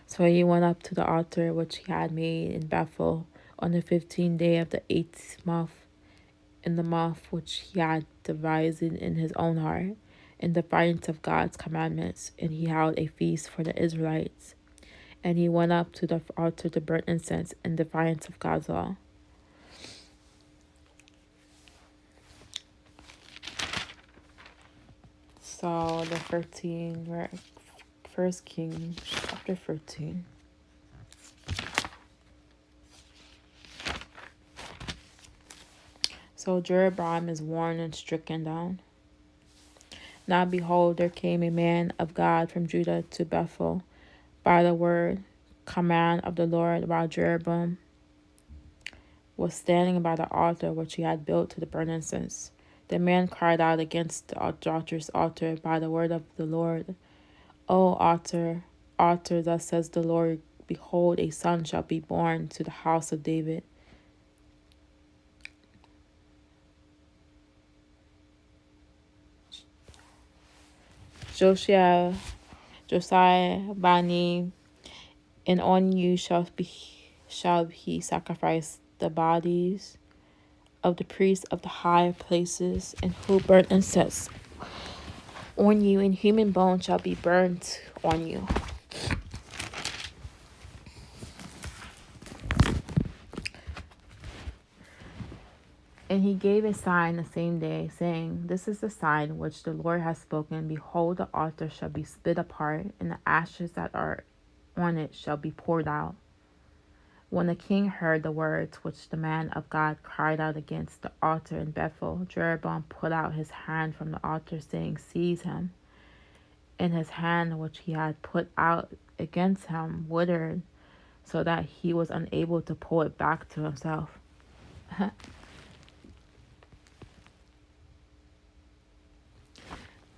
So he went up to the altar which he had made in Bethel on the 15th day of the 8th month, in the month which he had devised in his own heart, in defiance of God's commandments, and he held a feast for the Israelites. And he went up to the altar to burn incense in defiance of God's law. So the 13, we're 1kings chapter 13. So Jeroboam is worn and stricken down. Now behold, there came a man of God from Judah to Bethel by the word command of the Lord, while Jeroboam was standing by the altar which he had built to the burn incense. The man cried out against the adulterous altar by the word of the Lord. O altar, altar, thus says the Lord, behold, a son shall be born to the house of David. Josiah by name, and on you shall he sacrifice the bodies of the priests of the high places, and who burn incense on you, and human bones shall be burnt on you. And he gave a sign the same day, saying, This is the sign which the Lord has spoken. Behold, the altar shall be split apart, and the ashes that are on it shall be poured out. When the king heard the words which the man of God cried out against the altar in Bethel, Jeroboam put out his hand from the altar, saying, Seize him. And his hand which he had put out against him withered, so that he was unable to pull it back to himself.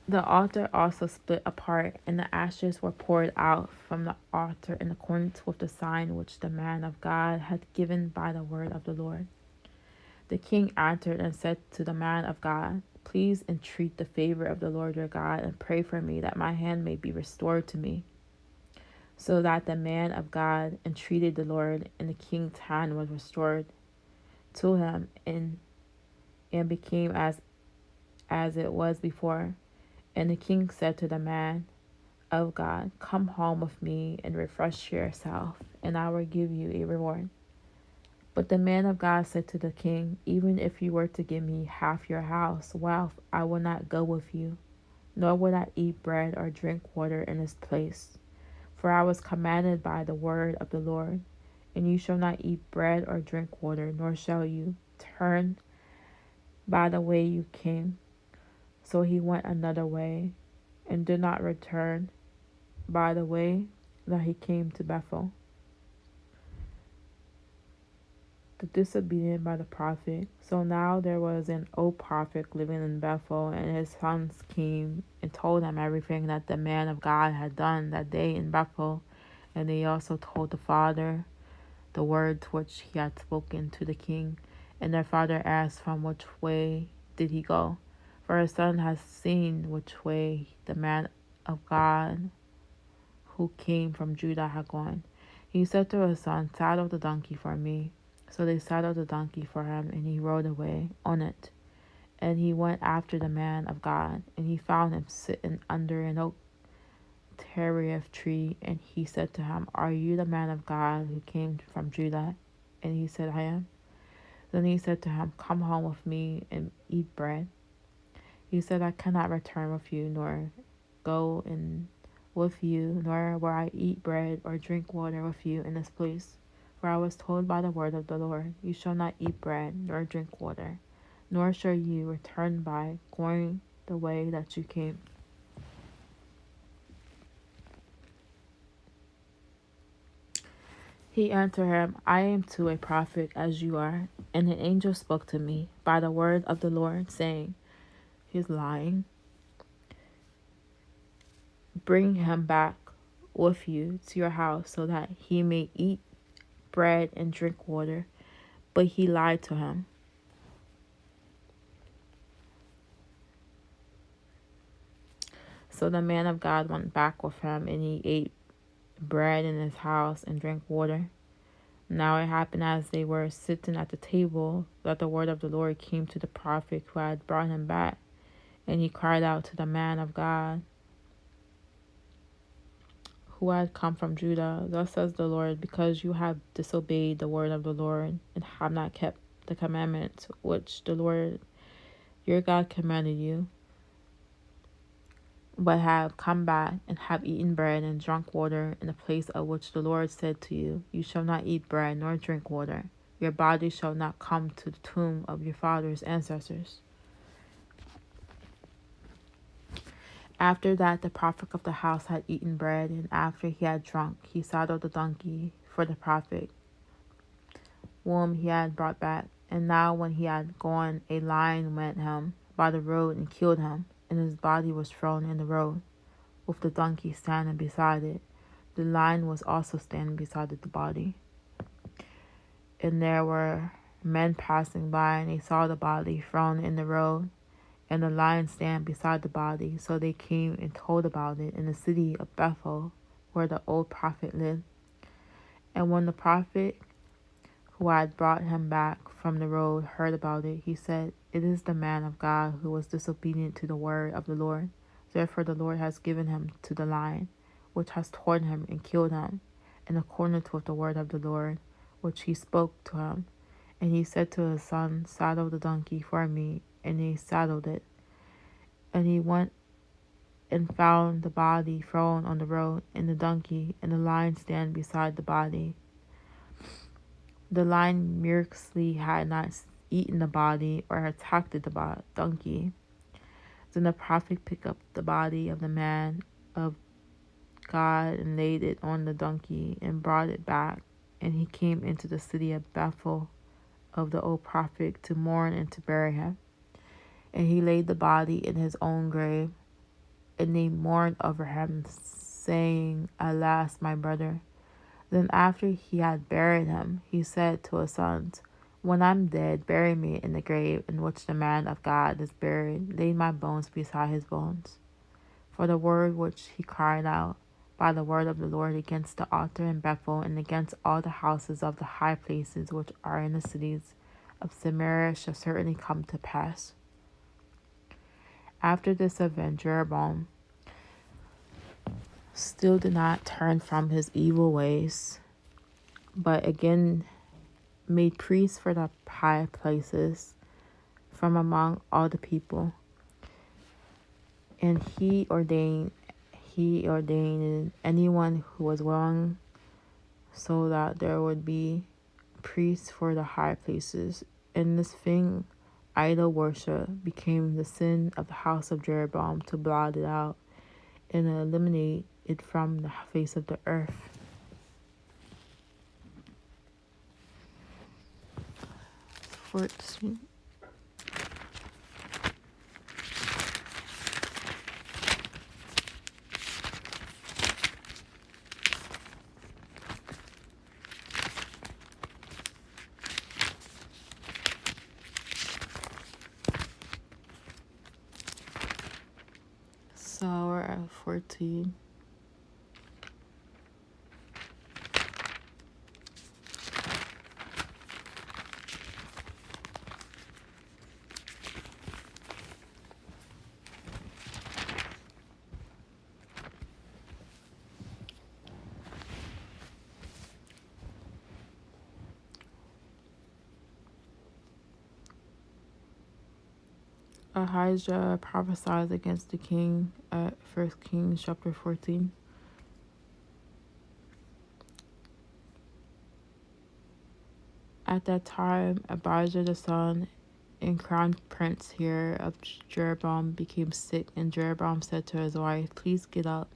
The altar also split apart, and the ashes were poured out from the altar in accordance with the sign which the man of God had given by the word of the Lord. The king answered and said to the man of God, Please entreat the favor of the Lord your God, and pray for me that my hand may be restored to me. So that the man of God entreated the Lord, and the king's hand was restored to him, and became as it was before. And the king said to the man of God, Come home with me and refresh yourself, and I will give you a reward. But the man of God said to the king, Even if you were to give me half your house wealth, I will not go with you, nor would I eat bread or drink water in this place. For I was commanded by the word of the Lord, and you shall not eat bread or drink water, nor shall you turn by the way you came. So he went another way, and did not return by the way that he came to Bethel. The disobedient by the prophet. So now there was an old prophet living in Bethel, and his sons came and told him everything that the man of God had done that day in Bethel. And they also told the father the words which he had spoken to the king. And their father asked, From which way did he go? For his son has seen which way the man of God who came from Judah had gone. He said to his son, Saddle the donkey for me. So they saddled the donkey for him, and he rode away on it. And he went after the man of God, and he found him sitting under an oak terebinth tree. And he said to him, Are you the man of God who came from Judah? And he said, I am. Then he said to him, Come home with me and eat bread. He said, I cannot return with you, nor go in with you, nor will I eat bread or drink water with you in this place. For I was told by the word of the Lord, you shall not eat bread, nor drink water, nor shall you return by going the way that you came. He answered him, I am too a prophet as you are. And an angel spoke to me by the word of the Lord, saying, he's lying. Bring him back with you to your house so that he may eat bread and drink water. But he lied to him. So the man of God went back with him, and he ate bread in his house and drank water. Now it happened as they were sitting at the table that the word of the Lord came to the prophet who had brought him back. And he cried out to the man of God who had come from Judah, thus says the Lord, because you have disobeyed the word of the Lord and have not kept the commandments which the Lord your God commanded you, but have come back and have eaten bread and drunk water in the place of which the Lord said to you, you shall not eat bread nor drink water. Your body shall not come to the tomb of your father's ancestors. After that, the prophet of the house had eaten bread, and after he had drunk, he saddled the donkey for the prophet, whom he had brought back. And now when he had gone, a lion met him by the road and killed him, and his body was thrown in the road, with the donkey standing beside it. The lion was also standing beside the body. And there were men passing by, and they saw the body thrown in the road, and the lion stand beside the body. So they came and told about it in the city of Bethel, where the old prophet lived. And when the prophet who had brought him back from the road heard about it, he said, it is the man of God who was disobedient to the word of the Lord. Therefore the Lord has given him to the lion, which has torn him and killed him, in accordance with the word of the Lord, which he spoke to him. And he said to his son, saddle the donkey for me. And he saddled it. And he went and found the body thrown on the road, and the donkey and the lion stand beside the body. The lion miraculously had not eaten the body or attacked the donkey. Then the prophet picked up the body of the man of God and laid it on the donkey and brought it back. And he came into the city of Bethel of the old prophet to mourn and to bury him. And he laid the body in his own grave, and they mourned over him, saying, alas, my brother. Then after he had buried him, he said to his sons, when I'm dead, bury me in the grave in which the man of God is buried. Lay my bones beside his bones. For the word which he cried out by the word of the Lord against the altar in Bethel and against all the houses of the high places which are in the cities of Samaria shall certainly come to pass. After this event, Jeroboam still did not turn from his evil ways, but again made priests for the high places from among all the people. And he ordained anyone who was willing, so that there would be priests for the high places. And this thing, idol worship, became the sin of the house of Jeroboam, to blot it out and eliminate it from the face of the earth. So we're at 14. Ahijah prophesied against the king at 1kings chapter 14. At that time, Abijah the son and crown prince here of Jeroboam became sick, and Jeroboam said to his wife, "Please get up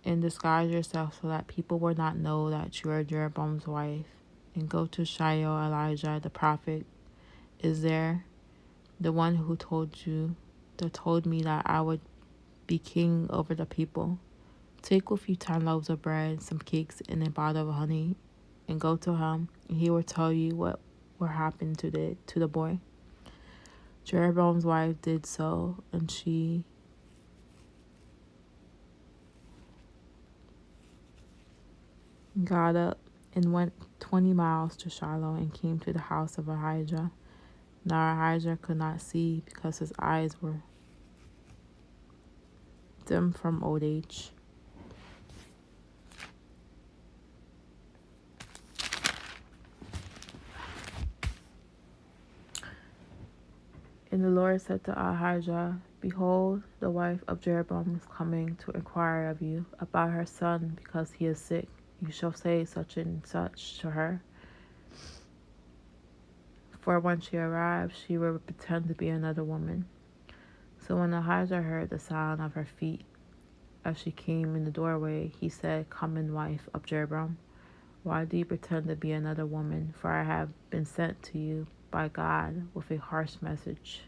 and disguise yourself so that people will not know that you are Jeroboam's wife, and go to Shiloh. Elijah the prophet is there, the one who told me that I would be king over the people. Take with you 10 loaves of bread, some cakes, and a bottle of honey, and go to him, and he will tell you what will happen to the boy." Jeroboam's wife did so, and she got up and went 20 miles to Shiloh and came to the house of Ahijah. Now Ahijah could not see because his eyes were dim from old age. And the Lord said to Ahijah, "Behold, the wife of Jeroboam is coming to inquire of you about her son because he is sick. You shall say such and such to her. For when she arrives, she will pretend to be another woman." So when Ahijah heard the sound of her feet as she came in the doorway, he said, "Come in, wife of Jeroboam. Why do you pretend to be another woman? For I have been sent to you by God with a harsh message.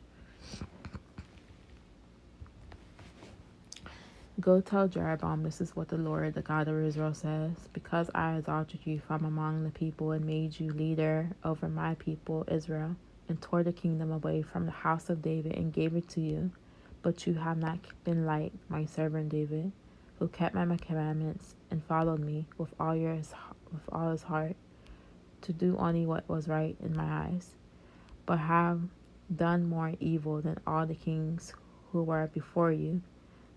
Go tell Jeroboam, this is what the Lord, the God of Israel, says. Because I exalted you from among the people and made you leader over my people Israel, and tore the kingdom away from the house of David and gave it to you, but you have not been like my servant David, who kept my commandments and followed me with all his heart, to do only what was right in my eyes, but have done more evil than all the kings who were before you.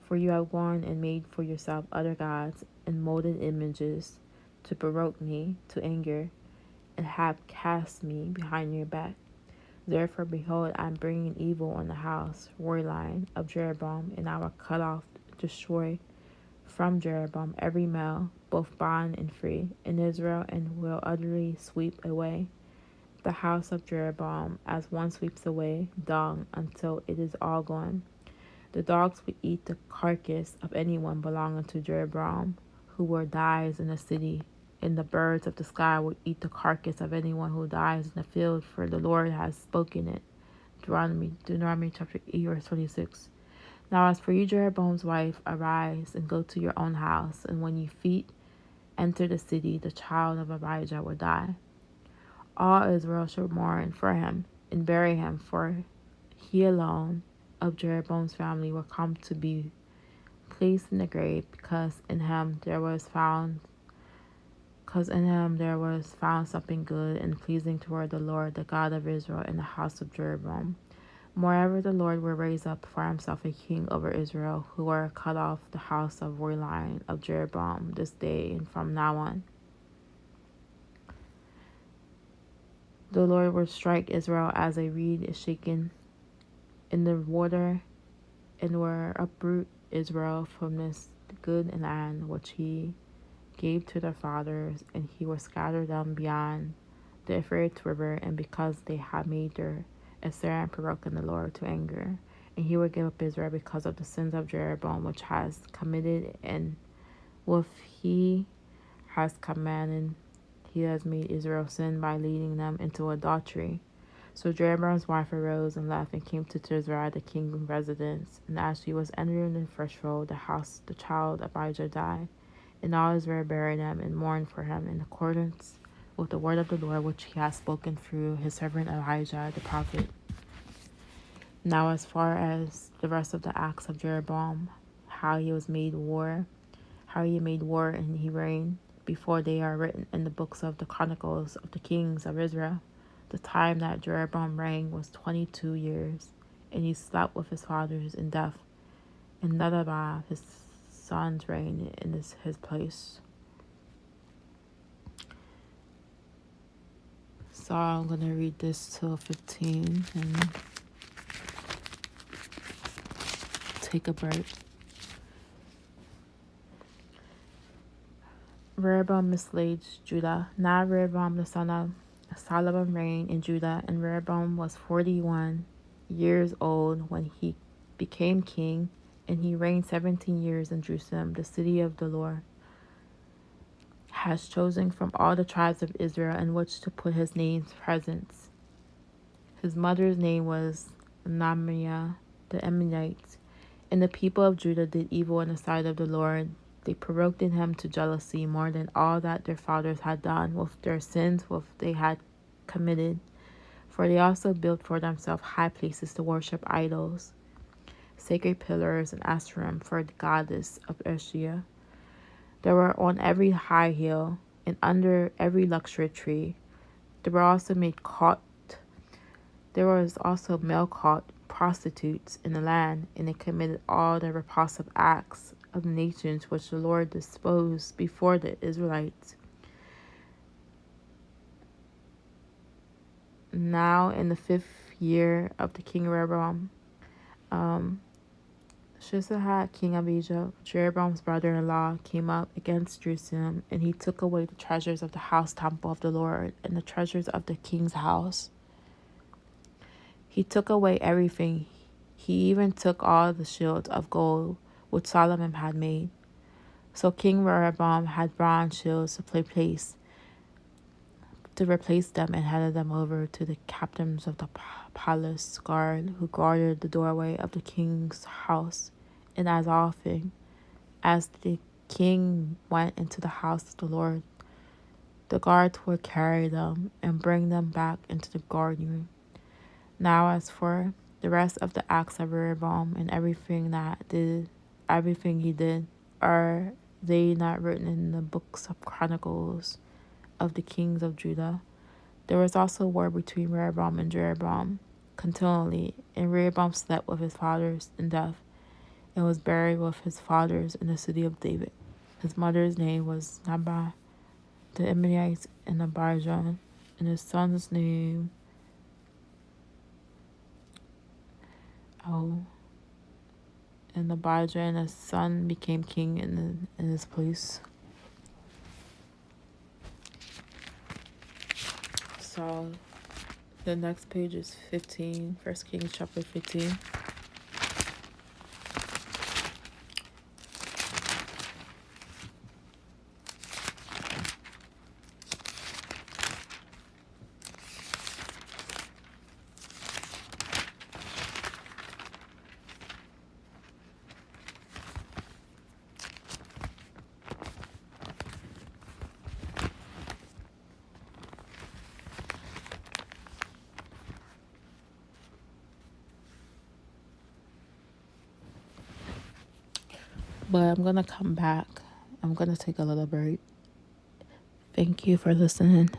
For you have gone and made for yourself other gods and molded images to provoke me to anger, and have cast me behind your back. Therefore, behold, I am bringing evil on the house, royal line of Jeroboam, and I will cut off, destroy from Jeroboam every male, both bond and free, in Israel, and will utterly sweep away the house of Jeroboam as one sweeps away dung until it is all gone. The dogs will eat the carcass of anyone belonging to Jeroboam who dies in the city, and the birds of the sky will eat the carcass of anyone who dies in the field, for the Lord has spoken it. Deuteronomy chapter 8, verse 26. Now as for you, Jeroboam's wife, arise and go to your own house, and when your feet enter the city, the child of Abijah will die. All Israel shall mourn for him and bury him, for he alone of Jeroboam's family will come to be placed in the grave, because in him there was found something good and pleasing toward the Lord, the God of Israel, in the house of Jeroboam. Moreover, the Lord will raise up for himself a king over Israel, who will cut off the house of royal line of Jeroboam this day and from now on. The Lord will strike Israel as a reed is shaken in the water, and will uproot Israel from this good land which he gave to their fathers, and he will scatter them beyond the Euphrates river, and because they have made their Assyrian and provoken the Lord to anger. And he will give up Israel because of the sins of Jeroboam, which has committed, and with he has commanded, he has made Israel sin by leading them into adultery. So Jeroboam's wife arose and left and came to Tirzah, the king's residence. And as she was entering the threshold, the child Abijah died. And all Israel buried him and mourned for him in accordance with the word of the Lord, which he had spoken through his servant Ahijah the prophet. Now as far as the rest of the acts of Jeroboam, how he made war and he reigned, before they are written in the books of the Chronicles of the Kings of Israel. The time that Jeroboam reigned was 22 years, and he slept with his fathers in death, and Nadab his sons reigned in his place. So I'm going to read this till 15 and take a break. Rehoboam mislaid Judah. Now Rehoboam the son of Solomon reigned in Judah, and Rehoboam was 41 years old when he became king, and he reigned 17 years in Jerusalem, the city of the Lord has chosen from all the tribes of Israel in which to put his name's presence. His mother's name was Namiah the Ammonite. And the people of Judah did evil in the sight of the Lord. They provoked him to jealousy more than all that their fathers had done with their sins which they had committed. For they also built for themselves high places to worship idols, sacred pillars and Asherim for the goddess of Ashia. There were on every high hill and under every luxury tree. There were also There was also male caught prostitutes in the land, and they committed all the repulsive acts of the nations which the Lord disposed before the Israelites. Now in the 5th year of the king Rehoboam, Shishak, king of Egypt, Jeroboam's brother-in-law, came up against Jerusalem, and he took away the treasures of the house temple of the Lord and the treasures of the king's house. He took away everything. He even took all the shields of gold which Solomon had made. So King Rehoboam had bronze shields to replace them, and handed them over to the captains of the palace guard who guarded the doorway of the king's house. And as often as the king went into the house of the Lord, the guards would carry them and bring them back into the guardroom. Now as for the rest of the acts of Rehoboam and everything he did, are they not written in the books of Chronicles of the kings of Judah? There was also war between Rehoboam and Jeroboam continually, and Rehoboam slept with his fathers in death, and was buried with his fathers in the city of David. His mother's name was Naamah the Ammonite and Abijah, and his son's name and Abijah, and his son became king in his place. So the next page is 15, 1 Kings chapter 15. But I'm going to come back. I'm going to take a little break. Thank you for listening.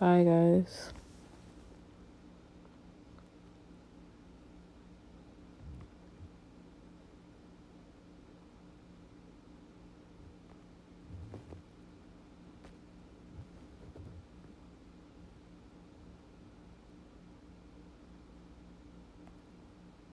Bye, guys.